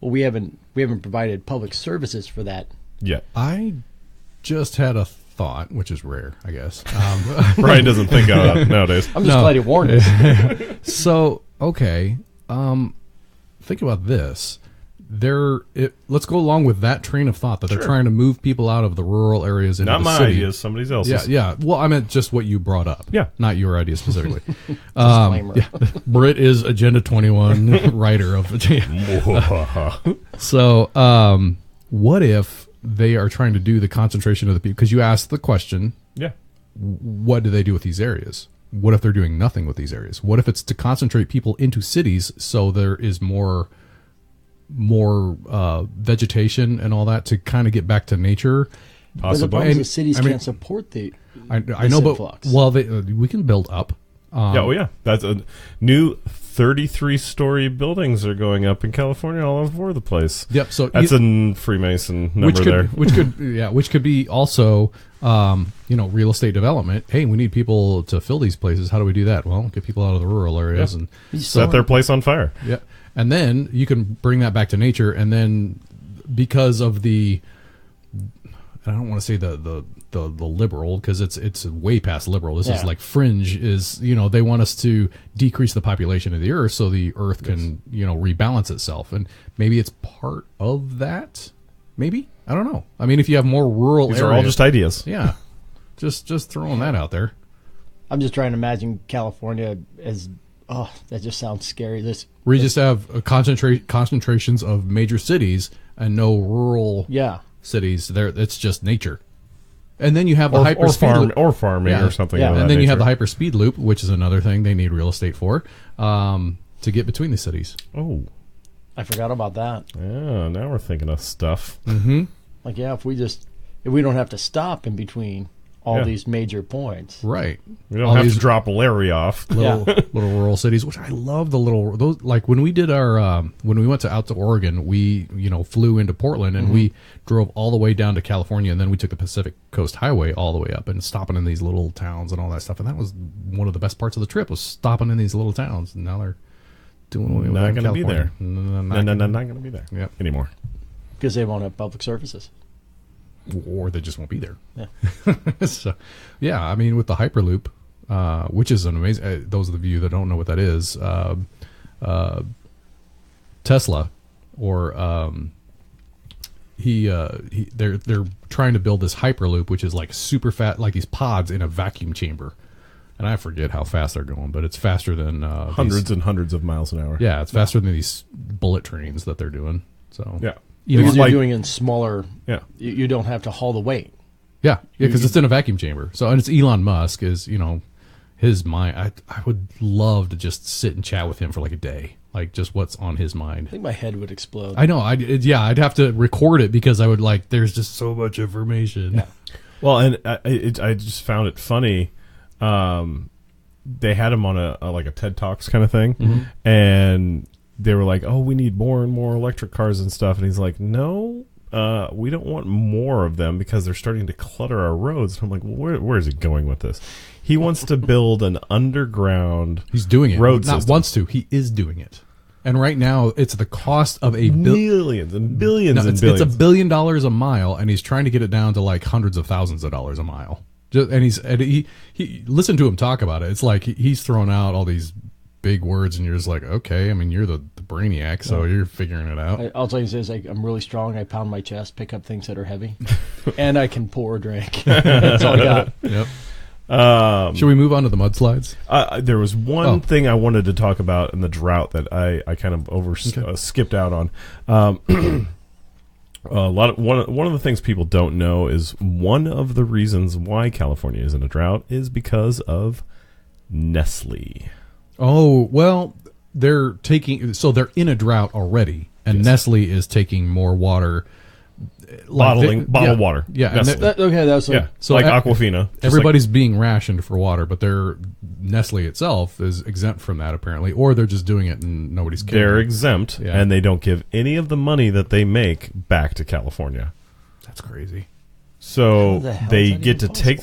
Well, we haven't provided public services for that. Yeah, I just had a thought, which is rare, I guess. Brian doesn't think nowadays. I'm just glad you warned us. So okay, think about this. Let's go along with that train of thought that they're trying to move people out of the rural areas into Not the my city. ideas, somebody else's. Yeah. Well, I meant just what you brought up. Yeah. Not your idea specifically. Disclaimer. Britt is Agenda 21 writer of So, what if they are trying to do the concentration of the people? Because you asked the question, Yeah. what do they do with these areas? What if they're doing nothing with these areas? What if it's to concentrate people into cities so there is more vegetation and all that to kind of get back to nature? But the problem is the cities can't support the I know, influx. but we can build up. That's a new 33-story buildings are going up in California all over the place. Yep. So that's a Freemason number which could be also real estate development. Hey, we need people to fill these places. How do we do that? Well, get people out of the rural areas and set their place on fire. Yeah. And then you can bring that back to nature, and then because of I don't want to say the liberal, because it's way past liberal. This is like fringe. They want us to decrease the population of the earth so the earth can rebalance itself, and maybe it's part of that. Maybe, I don't know. I mean, if you have more rural These areas, are all just ideas. Yeah, just throwing that out there. I'm just trying to imagine California as. Oh, that just sounds scary. We just have concentrations of major cities and no rural cities. There, it's just nature. And then you have the farming or something. Yeah, and then you have the hyperspeed loop, which is another thing they need real estate for, to get between the cities. Oh, I forgot about that. Yeah, now we're thinking of stuff. Mm-hmm. Like, if we don't have to stop in between all these major points, right? We don't have to drop Larry off. Little rural cities, which I love. Those like when we did our when we went out to Oregon, we flew into Portland and we drove all the way down to California, and then we took the Pacific Coast Highway all the way up and stopping in these little towns and all that stuff. And that was one of the best parts of the trip, was stopping in these little towns. And now they're doing away with not going to be there. Not going to be there anymore because they won't have public services. Or they just won't be there. Yeah. So, I mean, with the Hyperloop, which is an amazing. Those of you that don't know what that is, Tesla, or they're trying to build this Hyperloop, which is like super fast, like these pods in a vacuum chamber. And I forget how fast they're going, but it's faster than hundreds and hundreds of miles an hour. Yeah, it's faster than these bullet trains that they're doing. So because you're doing it in smaller. Yeah, you don't have to haul the weight. Yeah, because it's in a vacuum chamber. So, and it's Elon Musk is his mind. I would love to just sit and chat with him for like a day, like just what's on his mind. I think my head would explode. I know. I'd have to record it because I would there's just so much information. Yeah. Well, and I just found it funny. They had him on a TED Talks kind of thing, and they were like, "Oh, we need more and more electric cars and stuff," and he's like, "No, we don't want more of them because they're starting to clutter our roads." And I'm like, well, where is he going with this? He wants to build an underground. He's doing it. Road Not system. Wants to. He is doing it. And right now, it's the cost of millions and billions and billions. It's $1 billion a mile, and he's trying to get it down to like hundreds of thousands of dollars a mile. And he listen to him talk about it. It's like he's throwing out all these big words, and you're just like, okay. I mean, you're the brainiac, so you're figuring it out. I'll tell you this: I'm really strong. I pound my chest, pick up things that are heavy, and I can pour a drink. That's all I got. Yep. Should we move on to the mudslides? There was one thing I wanted to talk about in the drought that I kind of skipped out on. One of the things people don't know is one of the reasons why California is in a drought is because of Nestle. Oh, well, they're in a drought already, and Nestle is taking more water. Bottled water. Yeah. That's so like Aquafina. Everybody's being rationed for water, but Nestle itself is exempt from that apparently, or they're just doing it and nobody's caring. They're exempt, and they don't give any of the money that they make back to California. That's crazy. So the hell is they that get to even take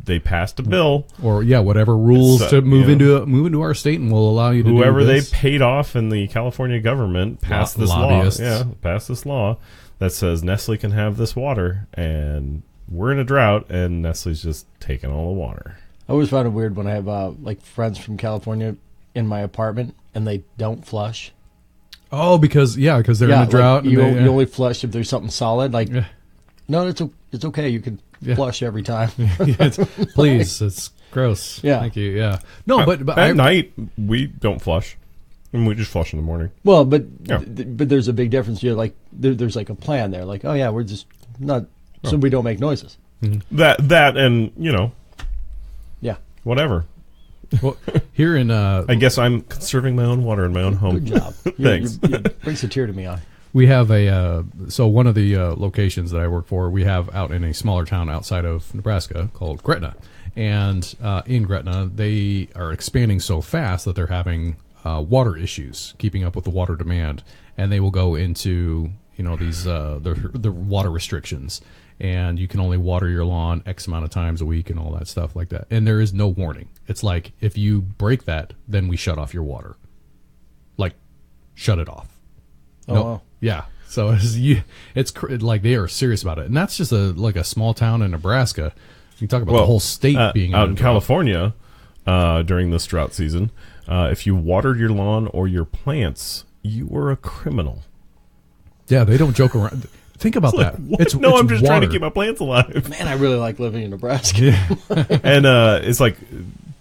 they passed a bill. Or whatever rules to move into our state and will allow you to whoever do they this. paid off in the California government passed this law. Lobbyists. Yeah, passed this law that says Nestle can have this water, and we're in a drought, and Nestle's just taking all the water. I always find it weird when I have like friends from California in my apartment and they don't flush. Oh, because they're in a drought. Like and you only flush if there's something solid. Like, no, it's okay. You can flush every time. Please, it's gross. Yeah. Thank you. Yeah. No, but at night we don't flush, and we just flush in the morning. Well, but there's a big difference. You're like there's like a plan there. Like, oh yeah, we're just not so we don't make noises. Mm-hmm. That and yeah, whatever. Well, here in I guess I'm conserving my own water in my own home. good job. Thanks. It brings a tear to my eye. we have so one of the locations that I work for, we have out in a smaller town outside of Nebraska called Gretna, and in Gretna they are expanding so fast that they're having water issues keeping up with the water demand, and they will go into these the water restrictions, and you can only water your lawn X amount of times a week and all that stuff like that. And there is no warning. It's like, if you break that, then we shut off your water. Like, shut it off. Oh, No, wow. yeah. So it's like they are serious about it. And that's just a small town in Nebraska. You talk about the whole state being out in California during this drought season. If you watered your lawn or your plants, you were a criminal. Yeah, they don't joke around. Think about that. It's I'm just trying to water. keep my plants alive. Man, I really like living in Nebraska. And it's like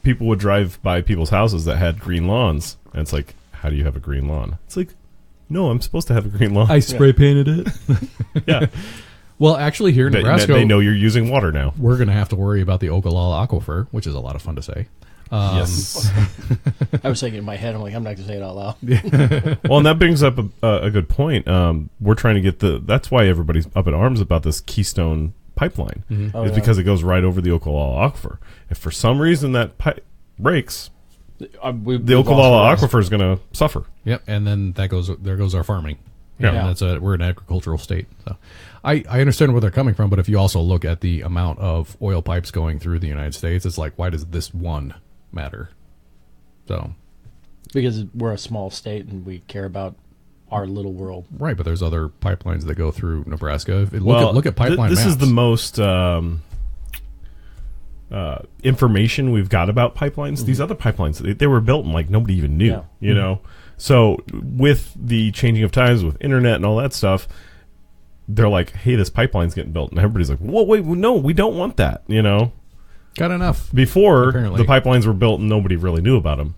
people would drive by people's houses that had green lawns, and it's like, how do you have a green lawn? It's like, no, I'm supposed to have a green lawn. I spray painted it. Yeah. Well, actually, here in Nebraska, they know you're using water now. we're going to have to worry about the Ogallala Aquifer, which is a lot of fun to say. Yes. I was thinking in my head, I'm like, I'm not going to say it out loud. Well, and that brings up a good point. We're trying to get that's why everybody's up in arms about this Keystone pipeline. Mm-hmm. Oh, is yeah. because it goes right over the Ogallala Aquifer. If for some reason that pipe breaks, the Ogallala Aquifer is going to suffer. Yep, and then there goes our farming. Yeah. And we're an agricultural state. So I understand where they're coming from, but if you also look at the amount of oil pipes going through the United States, it's like, why does this one matter? So Because we're a small state and we care about our little world. right, but there's other pipelines that go through Nebraska. Look at pipeline this maps. is the most information we've got about pipelines. Mm-hmm. These other pipelines, they were built and like nobody even knew. Yeah. You know, so with the changing of times, with internet and all that stuff, they're like, hey, this pipeline's getting built, and everybody's like, whoa, wait, no, we don't want that. You know, got enough. before Apparently. the pipelines were built and nobody really knew about them.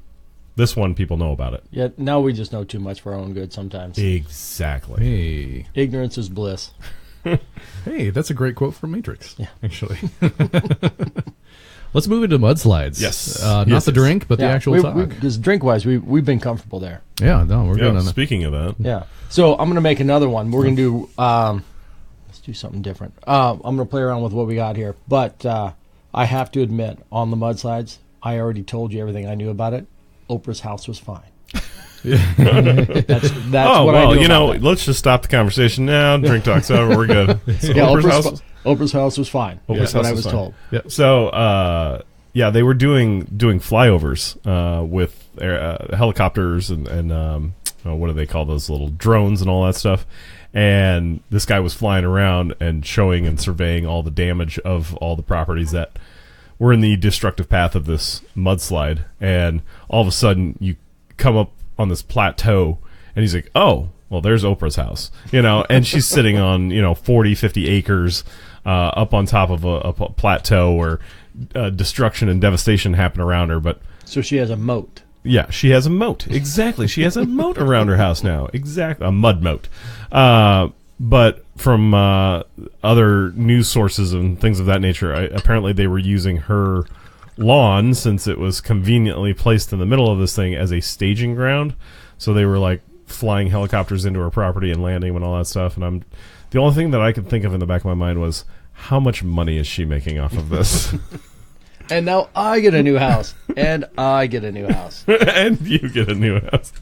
This one, people know about it. Yeah, now we just know too much for our own good sometimes. Exactly. Hey, Ignorance is bliss. hey, that's a great quote from Matrix. Yeah. Actually. Let's move into mudslides. Yes. Not Yes, the yes. drink, but the actual talk. Because drink-wise, we've been comfortable there. Yeah, no, we're good Yeah, on that. speaking of that, Yeah. So I'm going to make another one. We're going to do, let's do something different. I'm going to play around with what we got here. But I have to admit, on the mudslides, I already told you everything I knew about it. Oprah's house was fine. That's oh, what well, I knew about it. let's just stop the conversation now. Drink talk's over. We're good. So Yeah, Oprah's house. Oprah's house was fine. Oprah's That's what house I was was fine. told. So, they were doing flyovers with helicopters and what do they call those little drones and all that stuff. And this guy was flying around and showing and surveying all the damage of all the properties that were in the destructive path of this mudslide. And all of a sudden, you come up on this plateau, and he's like, oh, well, there's Oprah's house, and she's sitting on, 40, 50 acres up on top of a plateau where destruction and devastation happen around her. But So she has a moat. yeah, she has a moat. Exactly. She has a moat around her house now. Exactly. A mud moat. But from other news sources and things of that nature, apparently they were using her lawn, since it was conveniently placed in the middle of this thing, as a staging ground. So they were like flying helicopters into her property and landing them and all that stuff. And the only thing that I could think of in the back of my mind was, how much money is she making off of this? And now I get a new house. And I get a new house. And you get a new house.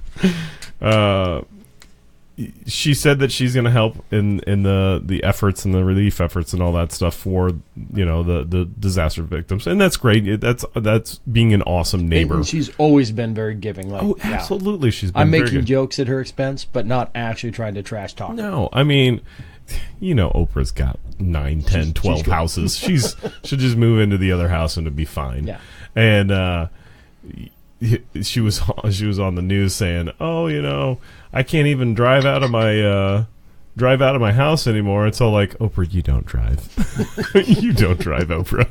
she said that she's going to help in the efforts and the relief efforts and all that stuff for the disaster victims, and that's great. That's being an awesome neighbor. And she's always been very giving. Like, absolutely, she's been. I'm very making good. jokes at her expense, but not actually trying to trash talk. No, I mean, Oprah's got 9, 10, 12 houses. She'll just move into the other house and it'll be fine. Yeah, and she was on the news saying, "Oh, I can't even drive out of my house anymore." It's all like, Oprah, you don't drive. You don't drive, Oprah.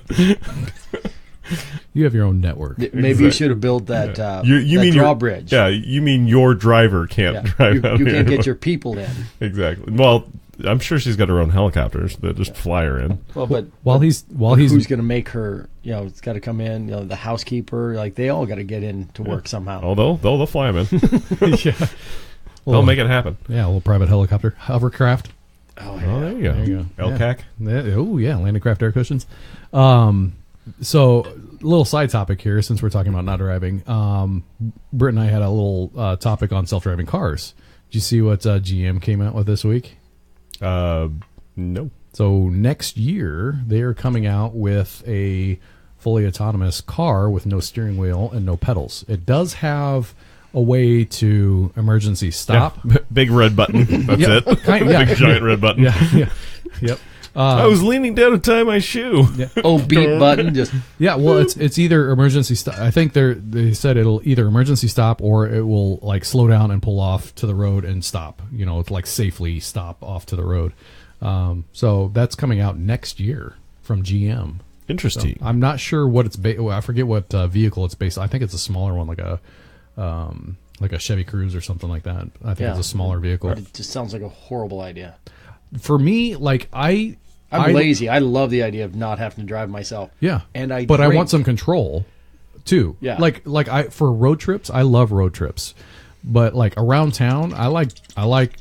You have your own network. Maybe you should have built that, you mean drawbridge. You mean your driver can't drive out You here can't get anymore. your people in. Exactly. Well, I'm sure she's got her own helicopters that just fly her in. Well, but who's who's going to make her? It's got to come in. The housekeeper, like they all got to get in to work somehow. Although they'll fly them in. Yeah. They'll make it happen. Yeah, a little private helicopter, hovercraft. Oh, there you go. There you go. LCAC. Yeah, landing craft air cushions. So, a little side topic here, since we're talking about not driving. Britt and I had a little topic on self-driving cars. Did you see what GM came out with this week? No. So next year they are coming out with a fully autonomous car with no steering wheel and no pedals. It does have a way to emergency stop. Yeah. Big red button. That's it. Big giant red button. Yeah. Yep. I was leaning down to tie my shoe. Yeah. beep button. Just well, it's either emergency stop. I think they said it'll either emergency stop or it will like slow down and pull off to the road and stop. It's like safely stop off to the road. So that's coming out next year from GM. Interesting. So I'm not sure what it's I forget what vehicle it's based on. I think it's a smaller one, like a Chevy Cruze or something like that. I think it's a smaller vehicle. It just sounds like a horrible idea. For me, like I'm lazy. I love the idea of not having to drive myself. Yeah, and I want some control too. Yeah, like for road trips, I love road trips, but like around town, I like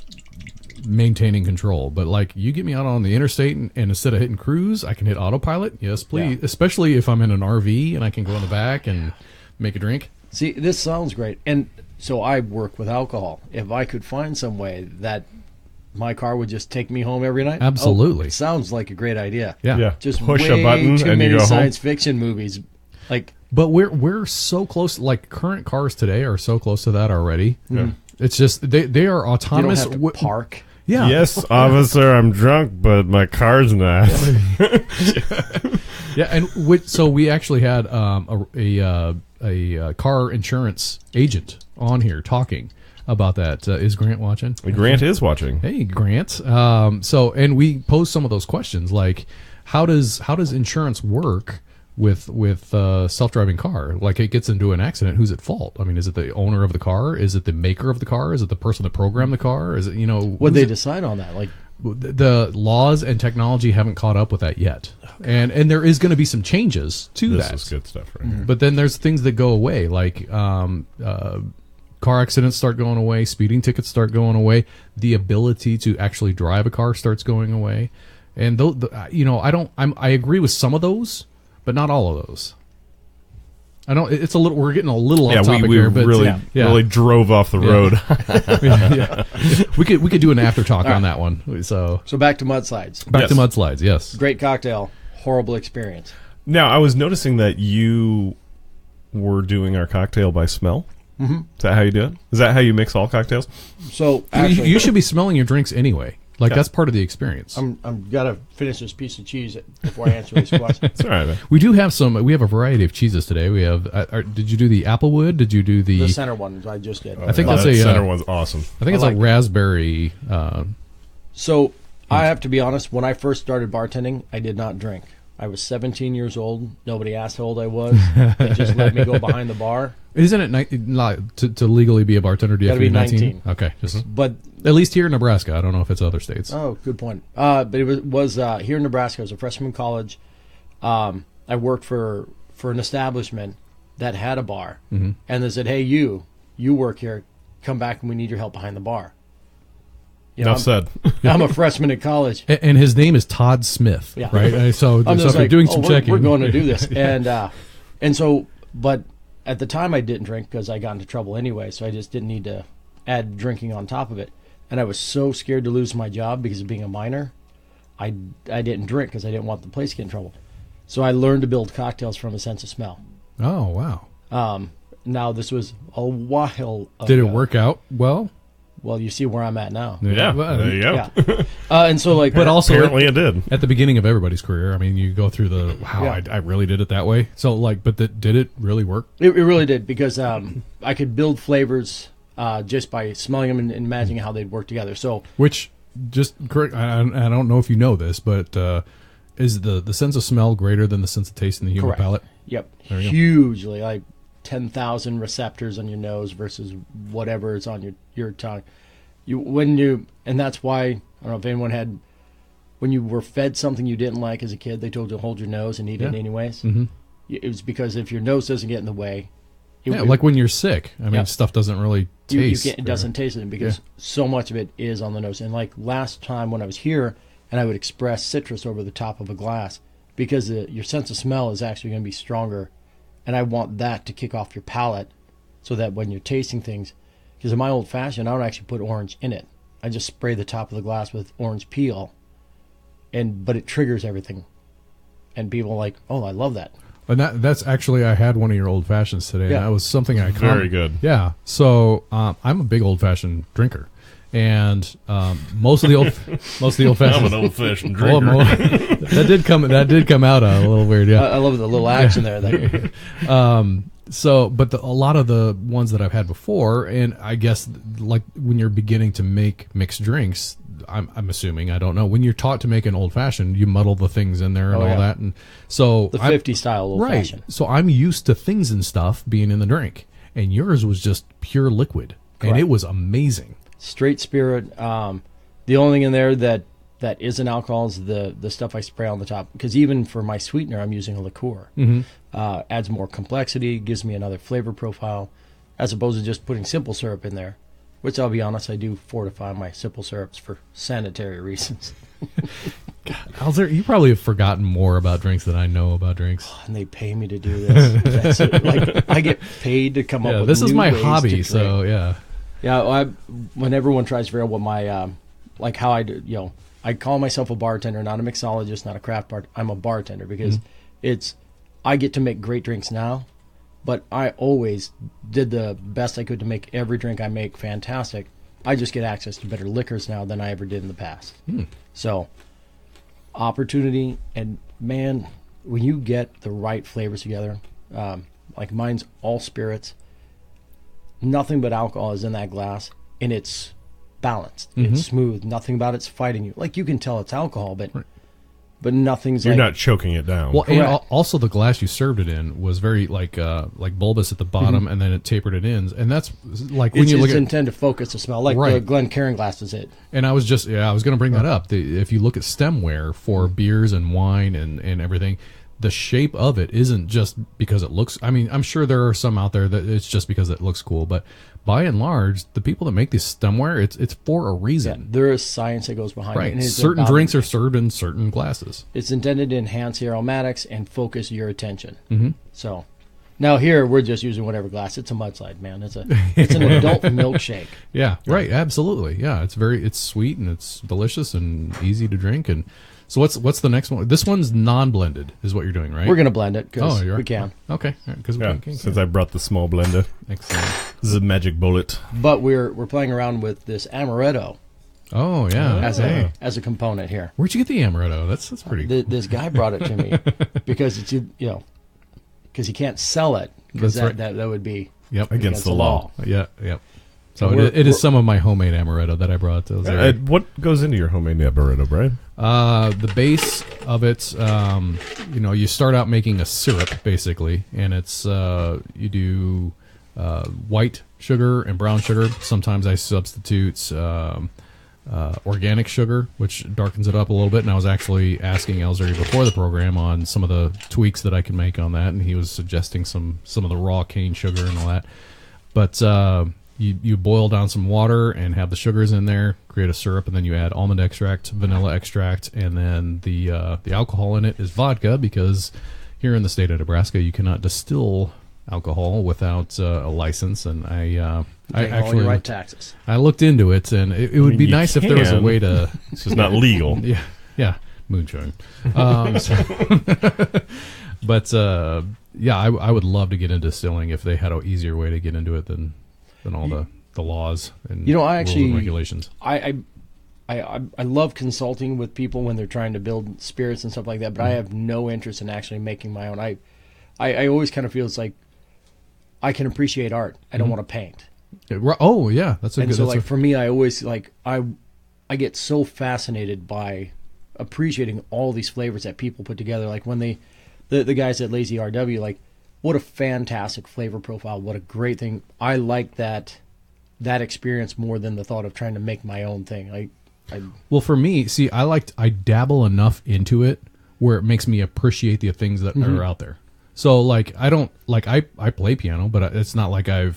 maintaining control. But like you get me out on the interstate and instead of hitting cruise, I can hit autopilot. Yes, please. Yeah. Especially if I'm in an RV and I can go in the back and make a drink. See, this sounds great. And so I work with alcohol. If I could find some way that my car would just take me home every night. Absolutely. Sounds like a great idea. Yeah. Just push way a button too and many you go science home. fiction movies. But we're so close. Like current cars today are so close to that already. Yeah. It's just they are autonomous. You don't have to park. Yeah. Yes, officer, I'm drunk, but my car's not. Yeah, and so we actually had a car insurance agent on here talking about that. Is Grant watching? Grant is watching. Hey, Grant. And we posed some of those questions, like how does insurance work with self-driving car? Like it gets into an accident, who's at fault? I mean, is it the owner of the car? Is it the maker of the car? Is it the person that programmed the car? Is it What they decide on that? Like the laws and technology haven't caught up with that yet, and there is going to be some changes to that. This is good stuff right here. But then there's things that go away, like car accidents start going away, speeding tickets start going away, the ability to actually drive a car starts going away, and I agree with some of those, but not all of those. I know it's a little. We're getting a little off topic we here, but really drove off the road. Yeah. We could do an after talk on that one. So back to mudslides. Back to mudslides. Yes. Great cocktail. Horrible experience. Now I was noticing that you were doing our cocktail by smell. Mm-hmm. Is that how you do it? Is that how you mix all cocktails? So actually, you should be smelling your drinks anyway. Like that's part of the experience. I'm gotta finish this piece of cheese before I answer this question. That's all right, man. We do have some. We have a variety of cheeses today. We have. Did you do the Applewood? Did you do the center one? I just did. I think that that's center one's awesome. I think it's like raspberry. So I have to be honest. When I first started bartending, I did not drink. I was 17 years old. Nobody asked how old I was. They just let me go behind the bar. Isn't it to legally be a bartender? Do you have to be 19? Okay, but at least here in Nebraska. I don't know if it's other states. Oh, good point. But it was here in Nebraska. I was a freshman in college. I worked for an establishment that had a bar, and they said, "Hey, you work here. Come back, and we need your help behind the bar." Enough said. I'm a freshman in college, and his name is Todd Smith. Yeah. Right. So if you're doing some checking, we're going to do this, and so, but at the time I didn't drink because I got into trouble anyway, so I just didn't need to add drinking on top of it. and I was so scared to lose my job because of being a minor. I didn't drink because I didn't want the place to get in trouble. So I learned to build cocktails from a sense of smell. Oh, wow. Now, this was a while ago. Did it work out well? Well, you see where I'm at now. Yeah, Well, there you go. Yeah. And so, like, But also, Apparently it did. at the beginning of everybody's career, I mean, you go through the, wow, Yeah. I really did it that way. So, like, but did it really work? it really did, because I could build flavors just by smelling them and imagining how they'd work together. So, Which, just correct, I don't know if you know this, but is the sense of smell greater than the sense of taste in the human correct. palate? Yep. There you go. Hugely, like 10,000 receptors on your nose versus whatever is on your tongue. And that's why, I don't know if anyone had, when you were fed something you didn't like as a kid, they told you to hold your nose and eat it anyways. Mm-hmm. It was because if your nose doesn't get in the way, Like when you're sick. I mean, Yeah. stuff doesn't really taste. it doesn't taste it because so much of it is on the nose. And like last time when I was here, and I would express citrus over the top of a glass, because your sense of smell is actually going to be stronger, and I want that to kick off your palate, so that when you're tasting things, because in my old fashioned, I don't actually put orange in it. I just spray the top of the glass with orange peel, but it triggers everything, and people are like, oh, I love that. And that's actually, I had one of your old fashions today. Yeah. And that was something I Very good. Yeah. So I'm a big old fashioned drinker, and most of the old fashions. I'm an old-fashioned drinker. that did come out a little weird. Yeah. I love the little action there. So, but a lot of the ones that I've had before, and I guess like when you're beginning to make mixed drinks, I'm assuming, I don't know, when you're taught to make an old fashioned, you muddle the things in there and all that, and so The 50 style old fashioned. So I'm used to things and stuff being in the drink, and yours was just pure liquid, and Correct. it was amazing. Straight spirit. The only thing in there that isn't alcohol is the stuff I spray on the top. Because even for my sweetener, I'm using a liqueur. Mm-hmm. Adds more complexity, gives me another flavor profile, as opposed to just putting simple syrup in there. Which, I'll be honest, I do fortify my simple syrups for sanitary reasons. Alzuri, you probably have forgotten more about drinks than I know about drinks. And they pay me to do this. That's it. Like, I get paid to come up with This is new my ways hobby, to so drink. yeah. Yeah, when everyone tries to figure out what my, like how I do, I call myself a bartender, not a mixologist, not a craft bar. I'm a bartender because I get to make great drinks now, but I always did the best I could to make every drink I make fantastic. I just get access to better liquors now than I ever did in the past. So, opportunity, and man, when you get the right flavors together, like mine's all spirits, nothing but alcohol is in that glass, and it's balanced. It's smooth. Nothing about it's fighting you. Like, you can tell it's alcohol, but nothing's You're like... not choking it down. Well, and Correct. also the glass you served it in was very like bulbous at the bottom, and then it tapered at ends, and that's like when it's, you look it's at. intended to focus the smell, like the Right. Glencairn glass is it. And I was going to bring that up. If you look at stemware for beers and wine and everything, the shape of it isn't just because it looks. I mean, I'm sure there are some out there that it's just because it looks cool, but by and large, the people that make this stemware, it's for a Yeah, reason. there is science that goes behind it. Right. And it's Certain about- drinks are served in certain glasses. It's intended to enhance your aromatics and focus your attention. So, now here we're just using whatever glass. It's a Mudslide, man. It's an adult milkshake. Yeah, right. Absolutely. Yeah, it's sweet and it's delicious and easy to drink. And so what's the next one? This one's non-blended, is what you're doing, right? We're gonna blend it because you are? we can. Okay, because Yeah, we can. since I brought the small blender. Excellent. This is a magic bullet. But we're playing around with this amaretto Oh yeah. as Hey. a component here. Where'd you get the amaretto? That's pretty. This guy brought it to me because it's because you can't sell it because That's right. that would be Yep. Against the law. Yeah. Yep. So And it is some of my homemade amaretto that I brought. Those are- What goes into your homemade amaretto, Brian? the base of it, you start out making a syrup basically, and it's you do white sugar and brown sugar. Sometimes I substitute organic sugar, which darkens it up a little bit. And I was actually asking Alzuri before the program on some of the tweaks that I can make on that, and he was suggesting some of the raw cane sugar and all that. But you boil down some water and have the sugars in there, create a syrup, and then you add almond extract, vanilla extract, and then the alcohol in it is vodka, because here in the state of Nebraska you cannot distill alcohol without a license. And I all your right taxes. I looked into it, and it would be nice if there was a way to. It's just not legal. Yeah, moonshine. But I would love to get into distilling if they had an easier way to get into it than all the laws and rules and regulations. I love consulting with people when they're trying to build spirits and stuff like that, but I have no interest in actually making my own. I always kind of feel it's like I can appreciate art. I don't want to paint. Oh yeah, that's a good. And so for me, I always I get so fascinated by appreciating all these flavors that people put together. Like when the guys at Lazy RW, like what a fantastic flavor profile. What a great thing. I like that experience more than the thought of trying to make my own thing. Well, for me, see, I dabble enough into it where it makes me appreciate the things that are out there. So like I don't I play piano, but it's not like I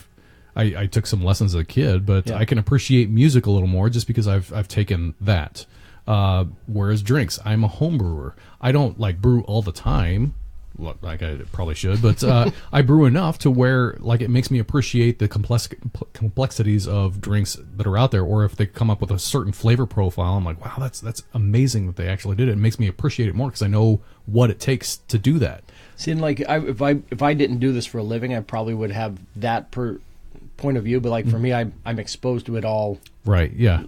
took some lessons as a kid, but I can appreciate music a little more just because I've taken that. Whereas drinks, I'm a home brewer. I don't brew all the time, like I probably should, but I brew enough to where it makes me appreciate the complexities of drinks that are out there. Or if they come up with a certain flavor profile, I'm like, wow, that's amazing that they actually did it. It makes me appreciate it more because I know what it takes to do that. See, and if I didn't do this for a living, I probably would have that point of view. But for me, I'm exposed to it all. Right. Yeah.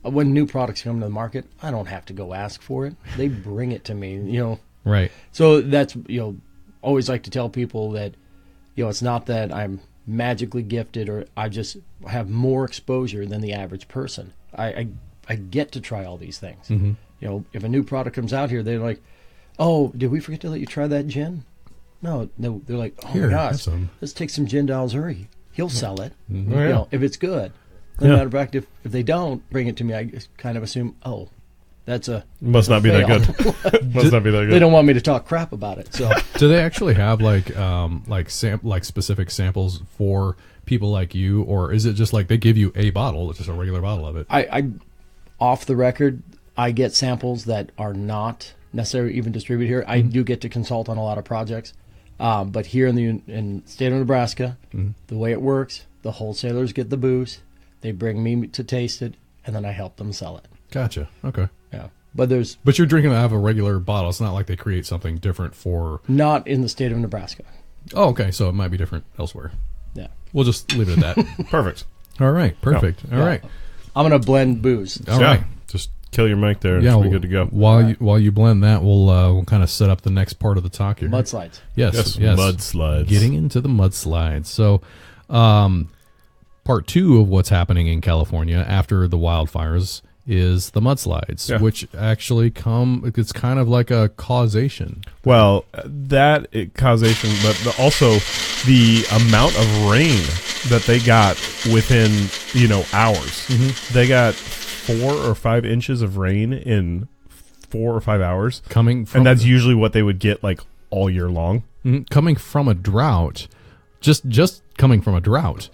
When new products come to the market, I don't have to go ask for it. They bring it to me, Right. So that's, always like to tell people that, it's not that I'm magically gifted or I just have more exposure than the average person. I get to try all these things. Mm-hmm. If a new product comes out here, they're like, oh, did we forget to let you try that gin? No, they're like, oh my gosh, let's take some gin to Alzuri. He'll sell it, if it's good. As a matter of fact, if they don't bring it to me, I just kind of assume, oh, that's must not be that good. Must not be that good. They don't want me to talk crap about it. So, do they actually have specific samples for people like you, or is it just they give you a bottle, just a regular bottle of it? I off the record, I get samples that are not necessarily even distributed here. I do get to consult on a lot of projects, but here in the state of Nebraska, the way it works, the wholesalers get the booze. They bring me to taste it, and then I help them sell it. Gotcha. Okay. Yeah, but you're drinking out of a regular bottle. It's not like they create something different for. Not in the state of Nebraska. Oh, okay. So it might be different elsewhere. Yeah. We'll just leave it at that. Perfect. All right. Perfect. Yeah. All right. I'm gonna blend booze. All right. Just kill your mic there. Yeah, we're good to go. While you blend that, we'll kind of set up the next part of the talk here. Mudslides. Yes. Mudslides. Getting into the mudslides. So, part 2 of what's happening in California after the wildfires is the mudslides, which actually it's kind of like a causation. Well, causation, but also the amount of rain that they got within, hours. Mm-hmm. They got 4 or 5 inches of rain in 4 or 5 hours. And that's usually what they would get all year long. Mm-hmm. Coming from a drought, just coming from a drought.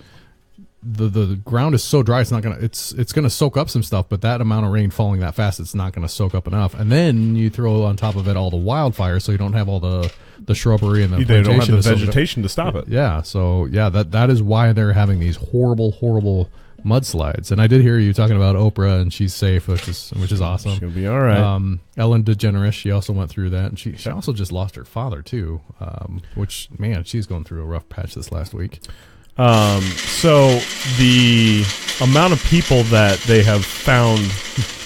The ground is so dry, it's gonna soak up some stuff, but that amount of rain falling that fast, it's not gonna soak up enough. And then you throw on top of it all the wildfires, so you don't have all the shrubbery and the they don't have the vegetation to stop it. Yeah, so that is why they're having these horrible mudslides. And I did hear you talking about Oprah, and she's safe, which is awesome. She'll be all right. Ellen DeGeneres, she also went through that, and she also just lost her father too, which, man, she's going through a rough patch this last week. So the amount of people that they have found,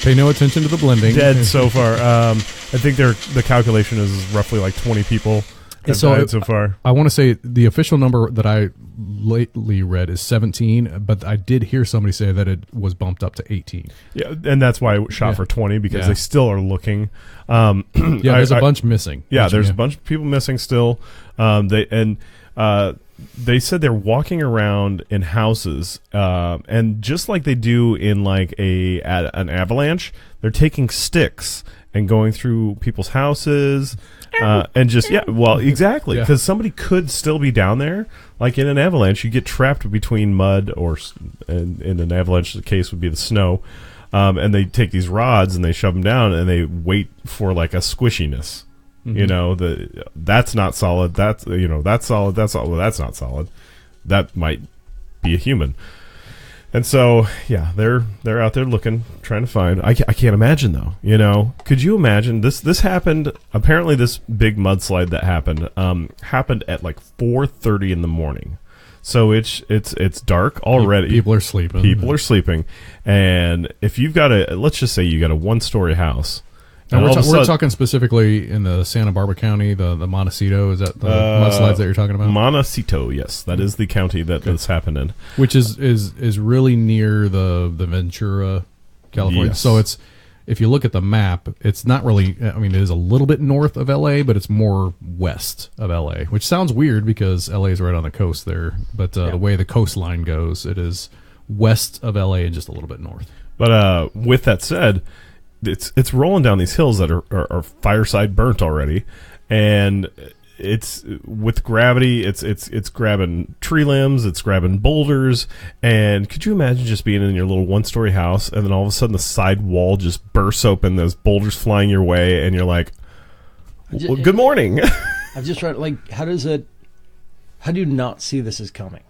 pay no attention to the blending, dead so far. I think the calculation is roughly 20 people have died so far. I want to say the official number that I lately read is 17, but I did hear somebody say that it was bumped up to 18. Yeah, and that's why it shot for 20, because they still are looking. There's a bunch missing. Yeah, there's a bunch of people missing still. They said they're walking around in houses, and just like they do in an avalanche, they're taking sticks and going through people's houses, and just exactly, because somebody could still be down there. Like in an avalanche, you get trapped between mud, or in an avalanche, the case would be the snow, and they take these rods and they shove them down, and they wait for a squishiness. Mm-hmm. That's not solid. That's solid. That's solid. Well, that's not solid. That might be a human. And so, yeah, they're out there looking, trying to find. I can't imagine, though. You know, could you imagine this happened? Apparently, this big mudslide that happened at like 4:30 in the morning. So it's dark already. People are sleeping. And if you've got let's just say you got a 1-story house. And we're talking specifically in the Santa Barbara County, the Montecito. Is that the mudslides that you're talking about? Montecito, yes. That is the county that this happened in. Which is really near the Ventura, California. Yes. So if you look at the map, it's not really, I mean, it is a little bit north of LA, but it's more west of LA, which sounds weird because LA is right on the coast there. But the way the coastline goes, it is west of LA and just a little bit north. But with that said, it's rolling down these hills that are fireside burnt already, and it's with gravity. It's grabbing tree limbs, it's grabbing boulders, and could you imagine just being in your little 1-story house, and then all of a sudden the side wall just bursts open, there's boulders flying your way, and you're like, well, "Good morning." I'm just trying. Like, how do you not see this is coming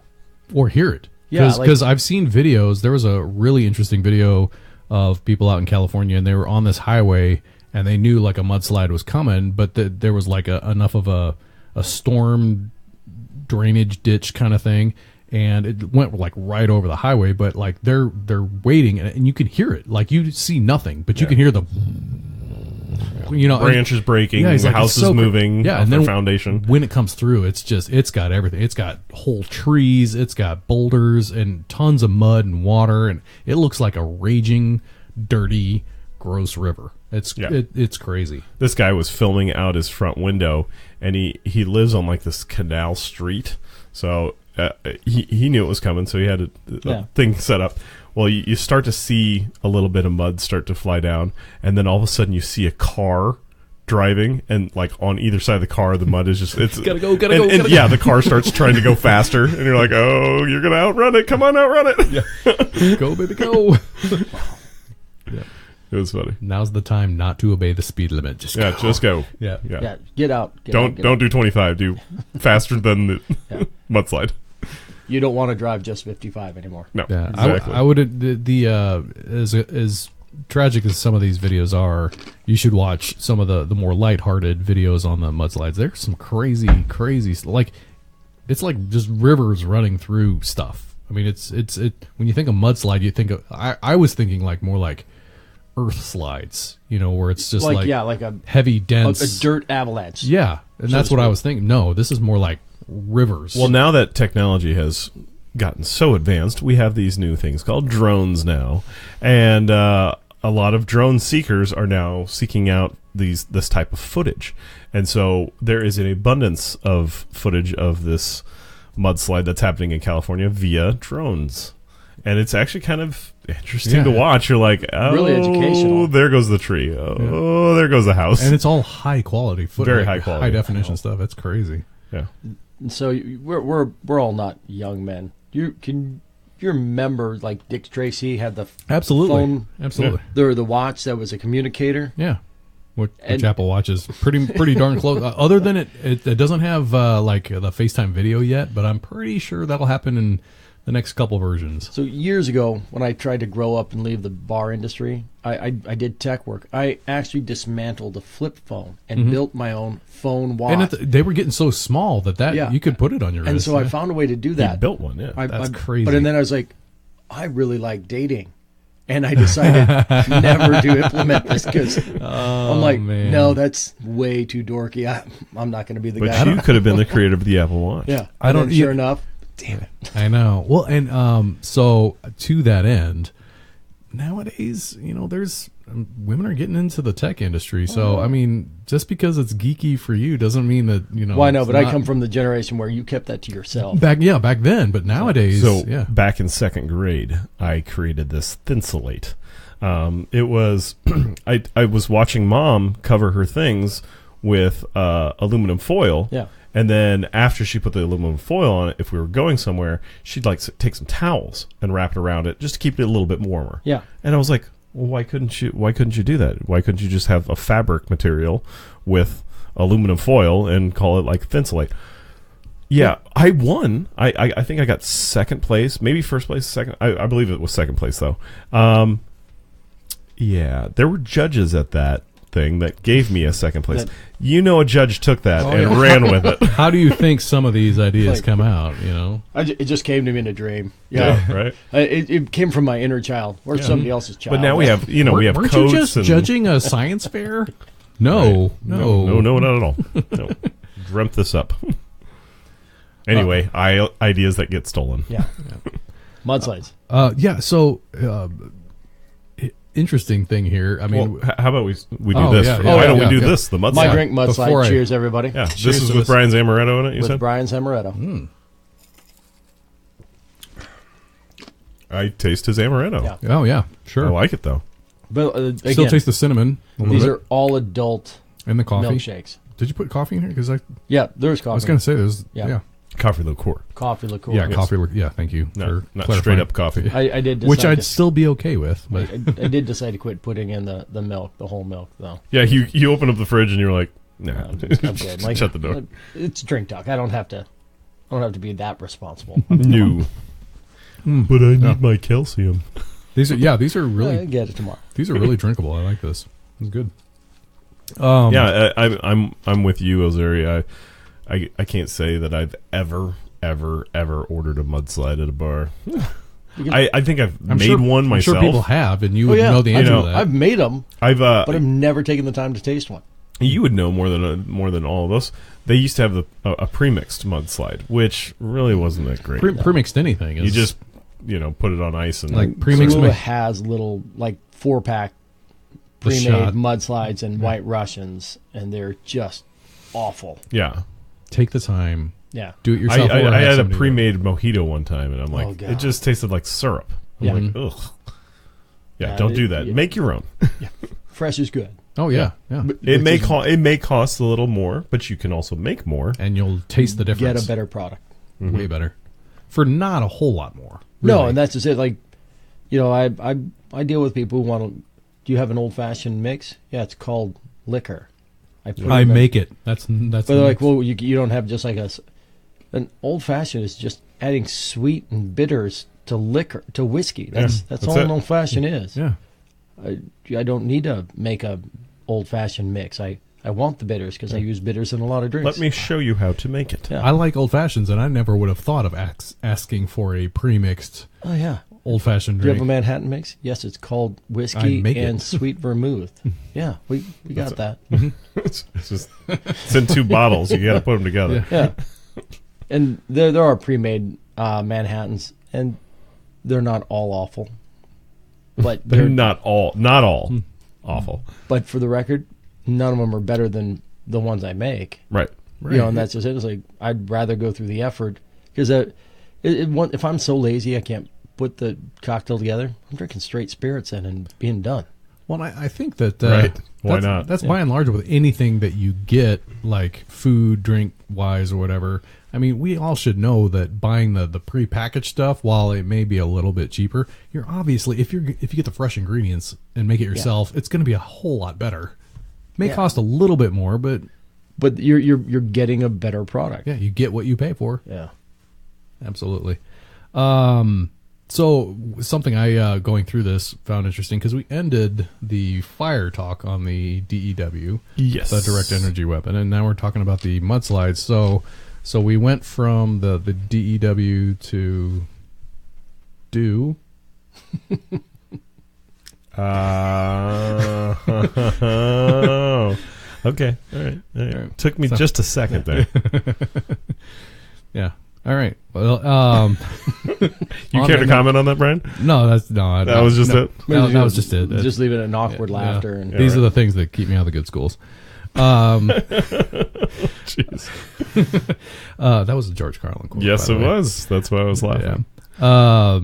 or hear it? Yeah, because I've seen videos. There was a really interesting video of people out in California, and they were on this highway, and they knew like a mudslide was coming, but there was like enough of a storm drainage ditch kind of thing, and it went like right over the highway. But like they're waiting, and you can hear it. Like you see nothing, but you can hear the branches breaking, the house is moving, and then the foundation. When it comes through, it's got everything. It's got whole trees, it's got boulders and tons of mud and water, and it looks like a raging, dirty, gross river. It's crazy. This guy was filming out his front window, and he lives on like this canal street, so he knew it was coming, so he had a thing set up. Well, you start to see a little bit of mud start to fly down, and then all of a sudden you see a car driving, and like on either side of the car, the mud is just gotta go. Yeah, the car starts trying to go faster, and you're like, oh, you're gonna outrun it! Come on, outrun it! Yeah. Go, baby, go! Yeah. It was funny. Now's the time not to obey the speed limit. Just go. Yeah. Get out. Don't do 25. Do faster than the mudslide. You don't want to drive just 55 anymore. No, yeah, exactly. I would as tragic as some of these videos are, you should watch some of the more lighthearted videos on the mudslides. There's some crazy like it's like just rivers running through stuff. I mean, it's when you think of mudslide, you think of I was thinking like more like earth slides, where it's just like a heavy, dense a dirt avalanche. Yeah, and that's what I was thinking. No, this is more like rivers. Well, now that technology has gotten so advanced, we have these new things called drones now, and a lot of drone seekers are now seeking out this type of footage, and so there is an abundance of footage of this mudslide that's happening in California via drones, and it's actually kind of interesting to watch. You're like, oh, really educational. There goes the tree. Oh, there goes the house, and it's all high quality footage, very high quality, high definition stuff. It's crazy. Yeah. So we're all not young men. You remember like Dick Tracy had the phone, the watch that was a communicator. Yeah, which Apple Watch is pretty darn close. Other than it doesn't have like the FaceTime video yet, but I'm pretty sure that'll happen in the next couple versions. So years ago, when I tried to grow up and leave the bar industry, I did tech work. I actually dismantled a flip phone and built my own phone watch. And they were getting so small that you could put it on your wrist. And so I found a way to do that. You built one, yeah. That's crazy. But then I was like, I really like dating. And I decided never to implement this because I'm like, no, that's way too dorky. I'm not going to be the guy. But you could have been the creator of the Apple Watch. Yeah. Sure enough. Damn it. I know. Well, and so to that end, nowadays, there's women are getting into the tech industry. So, I mean, just because it's geeky for you doesn't mean that, Well, I know, but I come from the generation where you kept that to yourself. Back then, but nowadays. So, back in second grade, I created this Thinsulate. It was, I was watching Mom cover her things with aluminum foil. Yeah. And then after she put the aluminum foil on it, if we were going somewhere, she'd like take some towels and wrap it around it just to keep it a little bit warmer. Yeah. And I was like, well, why couldn't you do that? Why couldn't you just have a fabric material with aluminum foil and call it like Thinsulate? Yeah, I won. I think I got second place, maybe first place, second. I believe it was second place though. Yeah, there were judges at that thing that gave me a second place. A judge took that and ran with it. How do you think some of these ideas come out? It just came to me in a dream. Yeah, right. It came from my inner child or somebody else's child. But now we have, we have weren't coats you just and judging a science fair? No, right. no, not at all. No. Dreamt this up. Anyway, ideas that get stolen. Yeah. Mudslides. So interesting thing here. I mean, how about we do this? Why don't we do this? The mudslide. My drink mudslide. Cheers, everybody. Yeah, this is with Brian's amaretto in it. You said Brian's amaretto. I taste his amaretto. Yeah. Oh yeah, sure. I like it though. But again, still taste the cinnamon. These are all adult and the coffee milkshakes. Did you put coffee in here? Because there's coffee. I was going to say there's coffee liqueur. Coffee liqueur. Yeah, coffee liqueur. Yeah, thank you for not straight up coffee. I did, which I'd still be okay with. But I did decide to quit putting in the milk, the whole milk, though. Yeah, you open up the fridge and you're like, nah, I'm good. Shut the door. It's drink talk. I don't have to be that responsible. No. But I need my calcium. These are really. I get it tomorrow. These are really drinkable. I like this. It's good. I'm with you, Alzuri. I can't say that I've ever ordered a mudslide at a bar. I think I've made one myself. I'm sure people have, and you would know the answer to that. I've made them, but I've never taken the time to taste one. You would know more than all of us. They used to have a pre-mixed mudslide, which really wasn't that great. Pre-mixed anything. You just put it on ice and like pre-mixed. Has little 4-pack pre-made mudslides and White Russians, and they're just awful. Yeah. Take the time. Yeah. Do it yourself. I had a pre-made mojito one time, and I'm like, it just tasted like syrup. I'm like, ugh. Yeah, don't do that. Make your own. Yeah. Fresh is good. Oh yeah. It may cost a little more, but you can also make more, and you'll taste the difference. Get a better product. Way better. For not a whole lot more. Really. No, and that's just it. Like, I deal with people who want to. Do you have an old-fashioned mix? Yeah, it's called liquor. I make it. That's. But they're like, well, you don't have just like an old-fashioned is just adding sweet and bitters to liquor to whiskey. That's all an old-fashioned is. Yeah. I don't need to make a old-fashioned mix. I want the bitters because I use bitters in a lot of drinks. Let me show you how to make it. Yeah. I like old-fashions, and I never would have thought of asking for a pre-mixed. Oh yeah. Old-fashioned drink. Do you have a Manhattan mix? Yes, it's called whiskey and sweet vermouth. Yeah, we got that. It's in 2 bottles. You got to put them together. Yeah. And there are pre-made Manhattans, and they're not all awful. But they're not all awful. But for the record, none of them are better than the ones I make. Right. And that's just it. It's like I'd rather go through the effort because if I'm so lazy I can't put the cocktail together, I'm drinking straight spirits and being done. Well, I think that why not? That's by and large with anything that you get, like food, drink wise, or whatever. I mean, we all should know that buying the prepackaged stuff, while it may be a little bit cheaper, you're obviously if you get the fresh ingredients and make it yourself, it's going to be a whole lot better. May cost a little bit more, but you're getting a better product. Yeah, you get what you pay for. Yeah, absolutely. So something I going through this found interesting because we ended the fire talk on the DEW, the direct energy weapon, and now we're talking about the mudslides. So we went from the DEW to do. Okay. All right. Took me just a second there. Yeah. All right. Well, you care to comment on that, Brian? No, that was just it. That was just it. Just leave it an awkward laughter. And these are the things that keep me out of the good schools. Jeez. That was a George Carlin quote. Yes, it was. That's why I was laughing. Yeah.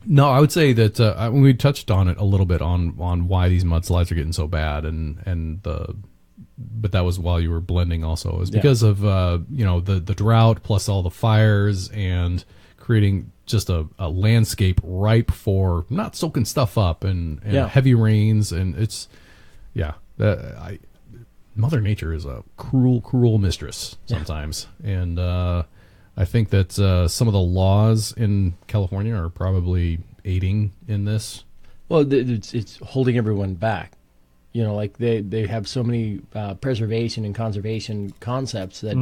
No, I would say that we touched on it a little bit on why these mudslides are getting so bad, but that was while you were blending also. It was because of the drought plus all the fires and creating just a landscape ripe for not soaking stuff up and heavy rains, and it's Mother Nature is a cruel mistress sometimes. And I think that some of the laws in California are probably aiding in this. Well, it's holding everyone back. Like they have so many preservation and conservation concepts that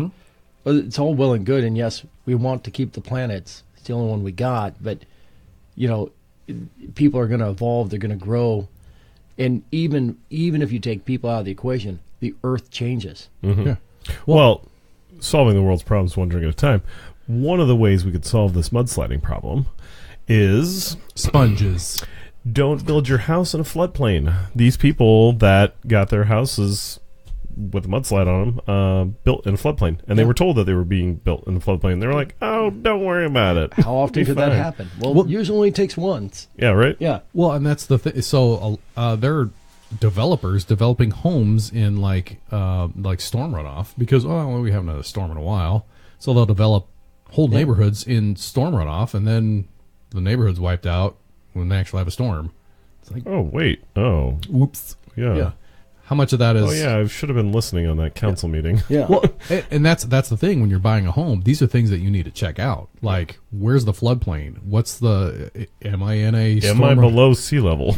well, it's all well and good. And yes, we want to keep the planet. It's the only one we got. But, people are going to evolve. They're going to grow. And even if you take people out of the equation, the Earth changes. Mm-hmm. Yeah. Well, solving the world's problems one drink at a time. One of the ways we could solve this mudsliding problem is sponges. Don't build your house in a floodplain. These people that got their houses with a mudslide on them built in a floodplain, and they were told that they were being built in the floodplain. They were like, "Oh, don't worry about it." How often could that happen? Well, usually only takes once. Yeah, right. Yeah. Well, and that's the thing. So there are developers developing homes in like storm runoff because we haven't had a storm in a while, so they'll develop whole neighborhoods in storm runoff, and then the neighborhood's wiped out when they actually have a storm. It's like, whoops, yeah. How much of that is? Oh yeah, I should have been listening on that council meeting. Yeah. Well, and that's the thing when you're buying a home. These are things that you need to check out. Like, where's the floodplain? What's am I in a storm? Am I below sea level?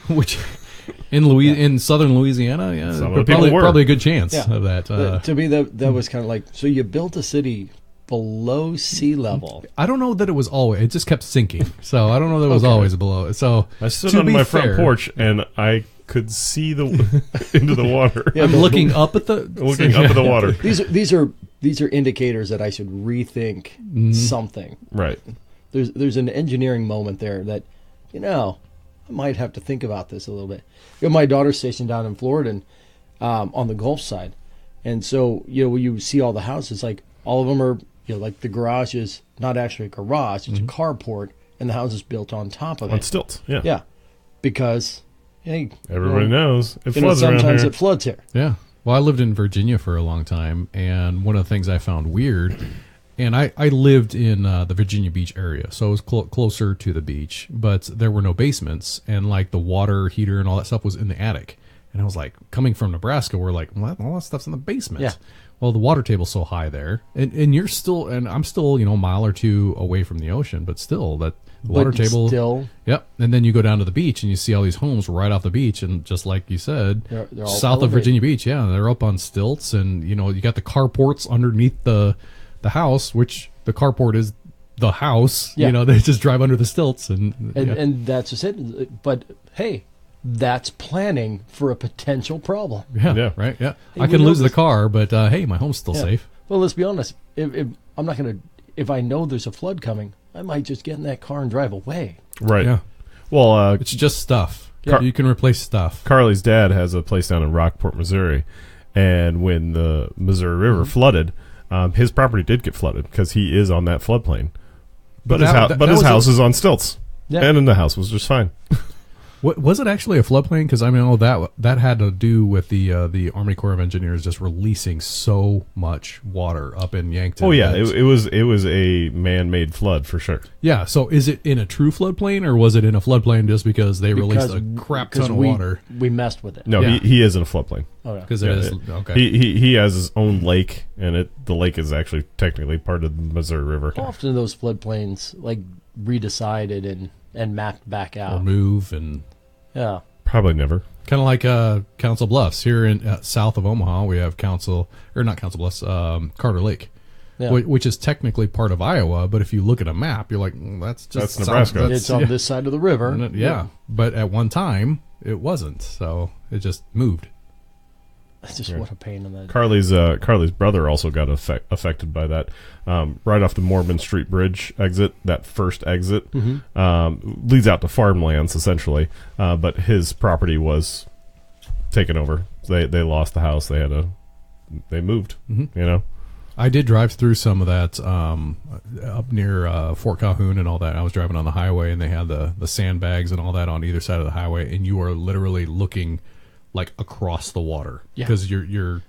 Which in southern Louisiana, probably a good chance of that. To me, that was kind of like, so you built a city below sea level. I don't know that it was always. It just kept sinking. So I don't know that it was always below. So I stood on my front porch and I could see into the water. Yeah, I'm looking up at the water. These are indicators that I should rethink something. Right. There's an engineering moment there that I might have to think about this a little bit. My daughter's stationed down in Florida and, on the Gulf side, and so when you see all the houses, like all of them are like the garage is not actually a garage; it's a carport, and the house is built on top of it on stilts. Yeah. Yeah, because. Hey, everybody knows it floods around here. Sometimes it floods here. Yeah. Well, I lived in Virginia for a long time, and one of the things I found weird, and I lived in the Virginia Beach area, so it was closer to the beach, but there were no basements, and like the water heater and all that stuff was in the attic. And I was like, coming from Nebraska, we're like, well, all that stuff's in the basement. Yeah. Well, the water table's so high there, and you're still, and I'm still, a mile or two away from the ocean, but still that. Water table. Still. Yep. And then you go down to the beach and you see all these homes right off the beach. And just like you said, they're all south elevated. of Virginia Beach, they're up on stilts. And, you got the carports underneath the house, which the carport is the house. Yeah. They just drive under the stilts. And that's just it. But, hey, that's planning for a potential problem. Yeah. Right. Yeah. Hey, I can lose the car, but, hey, my home's still safe. Well, let's be honest. If I know there's a flood coming, I might just get in that car and drive away. Right. Yeah. Well, it's just stuff. You can replace stuff. Carly's dad has a place down in Rockport, Missouri, and when the Missouri River flooded, his property did get flooded because he is on that floodplain. But his house is on stilts, and then the house was just fine. Was it actually a floodplain? Because I know that had to do with the Army Corps of Engineers just releasing so much water up in Yankton. Oh yeah, it was a man-made flood for sure. Yeah, so is it in a true floodplain or was it in a floodplain just because they released a crap ton of water? We messed with it. No, he is in a floodplain. Oh yeah, because okay. He has his own lake, and the lake is actually technically part of the Missouri River. Often those floodplains redecided and mapped back out or move and. Yeah. Probably never. Kind of like Council Bluffs. Here in south of Omaha, we have not Council Bluffs, Carter Lake, which is technically part of Iowa, but if you look at a map, you're like, that's Nebraska. It's on this side of the river. But at one time, it wasn't, so it just moved. That's just what a pain in the... Carly's brother also got affected by that. Right off the Mormon Street Bridge exit, that first exit, leads out to farmlands, essentially. But his property was taken over. They lost the house. They moved, I did drive through some of that up near Fort Calhoun and all that. I was driving on the highway, and they had the sandbags and all that on either side of the highway, and you are literally looking like across the water Yeah. because the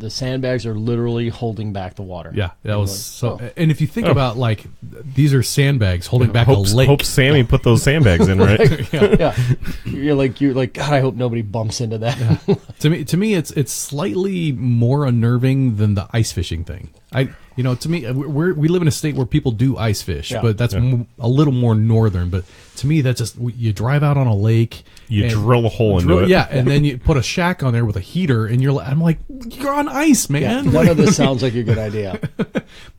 sandbags are literally holding back the water. Yeah, that was like, so. oh. And if you think about like these are sandbags holding back a lake. Hope Sammy put those sandbags in, right? Yeah. You're like, God, I hope nobody bumps into that. To me, it's slightly more unnerving than the ice fishing thing. To me, we live in a state where people do ice fish, but that's a little more northern. But to me, that's just you drive out on a lake, you drill a hole into it, and then you put a shack on there with a heater, and I'm like, you're on ice, man. Yeah, none of this sounds like a good idea.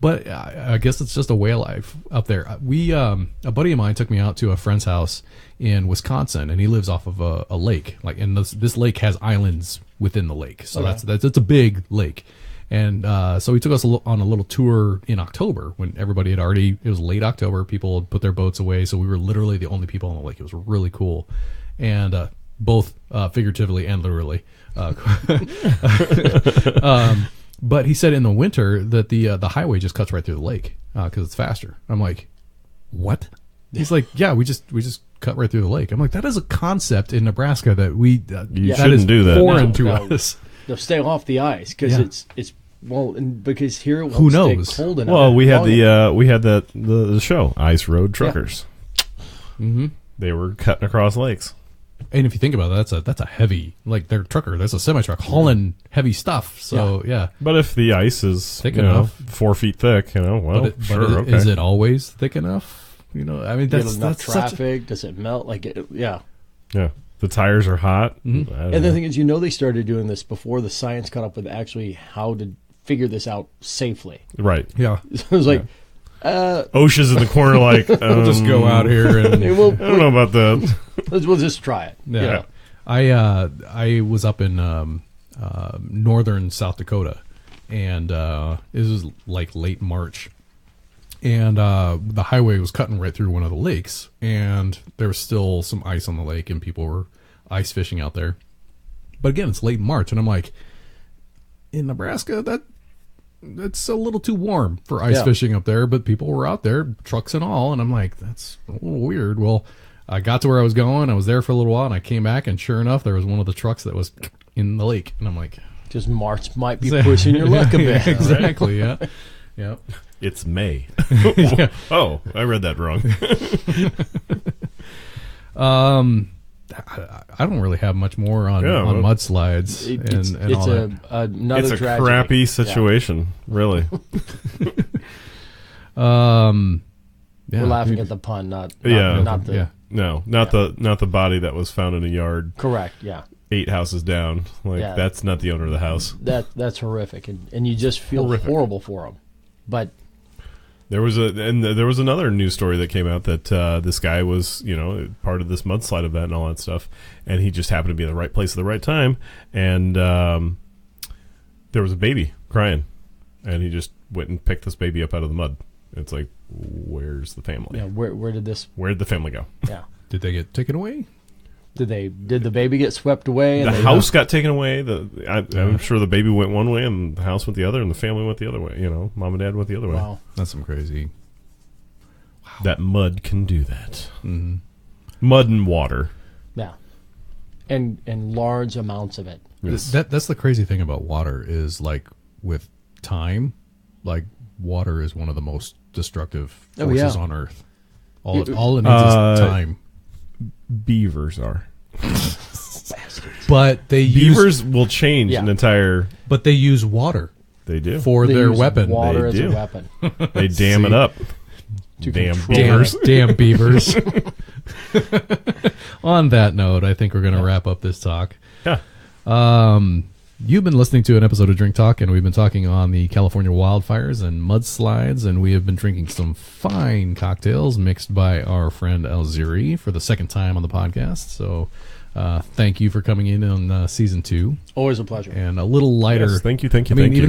But I guess it's just a way of life up there. A buddy of mine took me out to a friend's house in Wisconsin, and he lives off of a lake. Like, and this lake has islands within the lake, so that's a big lake. And so he took us on a little tour in October when everybody had it was late October. People had put their boats away. So we were literally the only people on the lake. It was really cool. And both figuratively and literally. But he said in the winter that the highway just cuts right through the lake because it's faster. I'm like, what? He's like, yeah, we just cut right through the lake. I'm like, that is a concept in Nebraska that you shouldn't do that. Foreign to us. They'll stay off the ice because it's because here it won't Who knows? stay cold enough. Well, we had the show Ice Road Truckers. Yeah. Mm-hmm. They were cutting across lakes. And if you think about it, that's a heavy, like their trucker, that's a semi-truck hauling heavy stuff. So yeah. But if the ice is thick enough, 4 feet thick, okay. Is it always thick enough? I mean, that's enough traffic. Does it melt? Yeah. The tires are hot. Mm-hmm. And the thing is, they started doing this before the science caught up with actually how to figure this out safely. Right. Yeah. So it was like, OSHA's in the corner like, we'll just go out here and I don't know about that. We'll just try it. Yeah. I was up in northern South Dakota, and it was like late March. And the highway was cutting right through one of the lakes, and there was still some ice on the lake, and people were ice fishing out there. But again, it's late March, and I'm like, in Nebraska, that's a little too warm for ice fishing up there. But people were out there, trucks and all, and I'm like, that's a little weird. Well, I got to where I was going. I was there for a little while, and I came back, and sure enough, there was one of the trucks that was in the lake, and I'm like, just March might be pushing your luck a bit. Exactly. Yeah. Yeah. It's May. Yeah. Oh, I read that wrong. I don't really have much more on mudslides. Another it's a tragedy. crappy situation, really. We're laughing at the pun, not the not the body that was found in a yard. Correct. Yeah. 8 houses down. That's not the owner of the house. That's horrific, and you just feel horrible for them. But there was another news story that came out that this guy was part of this mudslide event and all that stuff, and he just happened to be in the right place at the right time, and there was a baby crying, and he just went and picked this baby up out of the mud. It's like, where's the family? Yeah, where'd the family go? Yeah, did they get taken away? Did the baby get swept away? The house got taken away. I'm sure the baby went one way and the house went the other, and the family went the other way. Mom and dad went the other way. Wow, that's some crazy. Wow. That mud can do that. Mm-hmm. Mud and water. Yeah, and large amounts of it. Yes. That's the crazy thing about water is like with time, like water is one of the most destructive forces on Earth. All it needs is time. Beavers are. But beavers will change an entire. But they use water. They do for their weapon. Water as a weapon. They dam it up. Damn beavers. Damn beavers. On that note, I think we're going to wrap up this talk. Yeah. You've been listening to an episode of Drink Talk, and we've been talking on the California wildfires and mudslides, and we have been drinking some fine cocktails mixed by our friend Alzuri for the second time on the podcast. So thank you for coming in on season 2. Always a pleasure. And a little lighter. Yes, thank you. I mean, even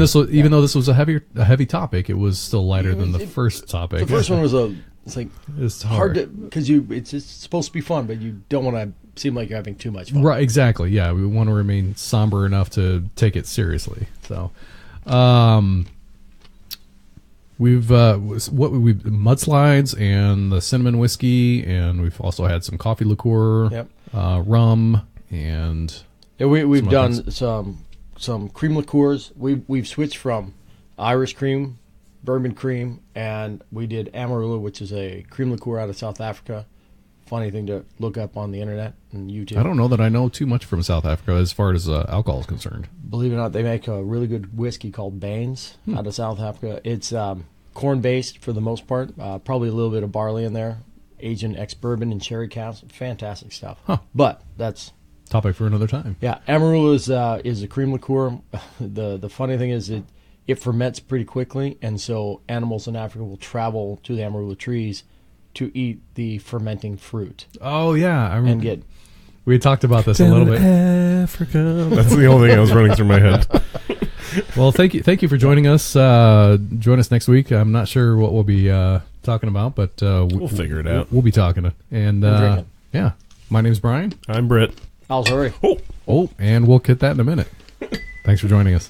though this was a heavy topic, it was still lighter than the first topic. The first one was it's hard to because it's supposed to be fun, but you don't want to seem like you're having too much fun. Right, exactly. Yeah, we want to remain somber enough to take it seriously. So, we've mudslides and the cinnamon whiskey, and we've also had some coffee liqueur, rum, and we've done some cream liqueurs. We've switched from Irish cream, bourbon cream, and we did Amarula, which is a cream liqueur out of South Africa. Funny thing to look up on the internet and YouTube. I don't know that I know too much from South Africa as far as alcohol is concerned. Believe it or not, they make a really good whiskey called Baines out of South Africa. It's corn-based for the most part, probably a little bit of barley in there, aged in ex-bourbon and sherry casks. Fantastic stuff. Huh. But that's... topic for another time. Yeah, Amarula is a cream liqueur. The funny thing is it ferments pretty quickly, and so animals in Africa will travel to the Amarula trees to eat the fermenting fruit. Oh yeah, I remember. And we had talked about this a little bit. Africa. That's the only thing that was running through my head. Well, thank you for joining us. Join us next week. I'm not sure what we'll be talking about, but we'll figure it out. We'll be talking. And yeah, my name's Brian. I'm Britt. Alzuri. Oh, and we'll get that in a minute. Thanks for joining us.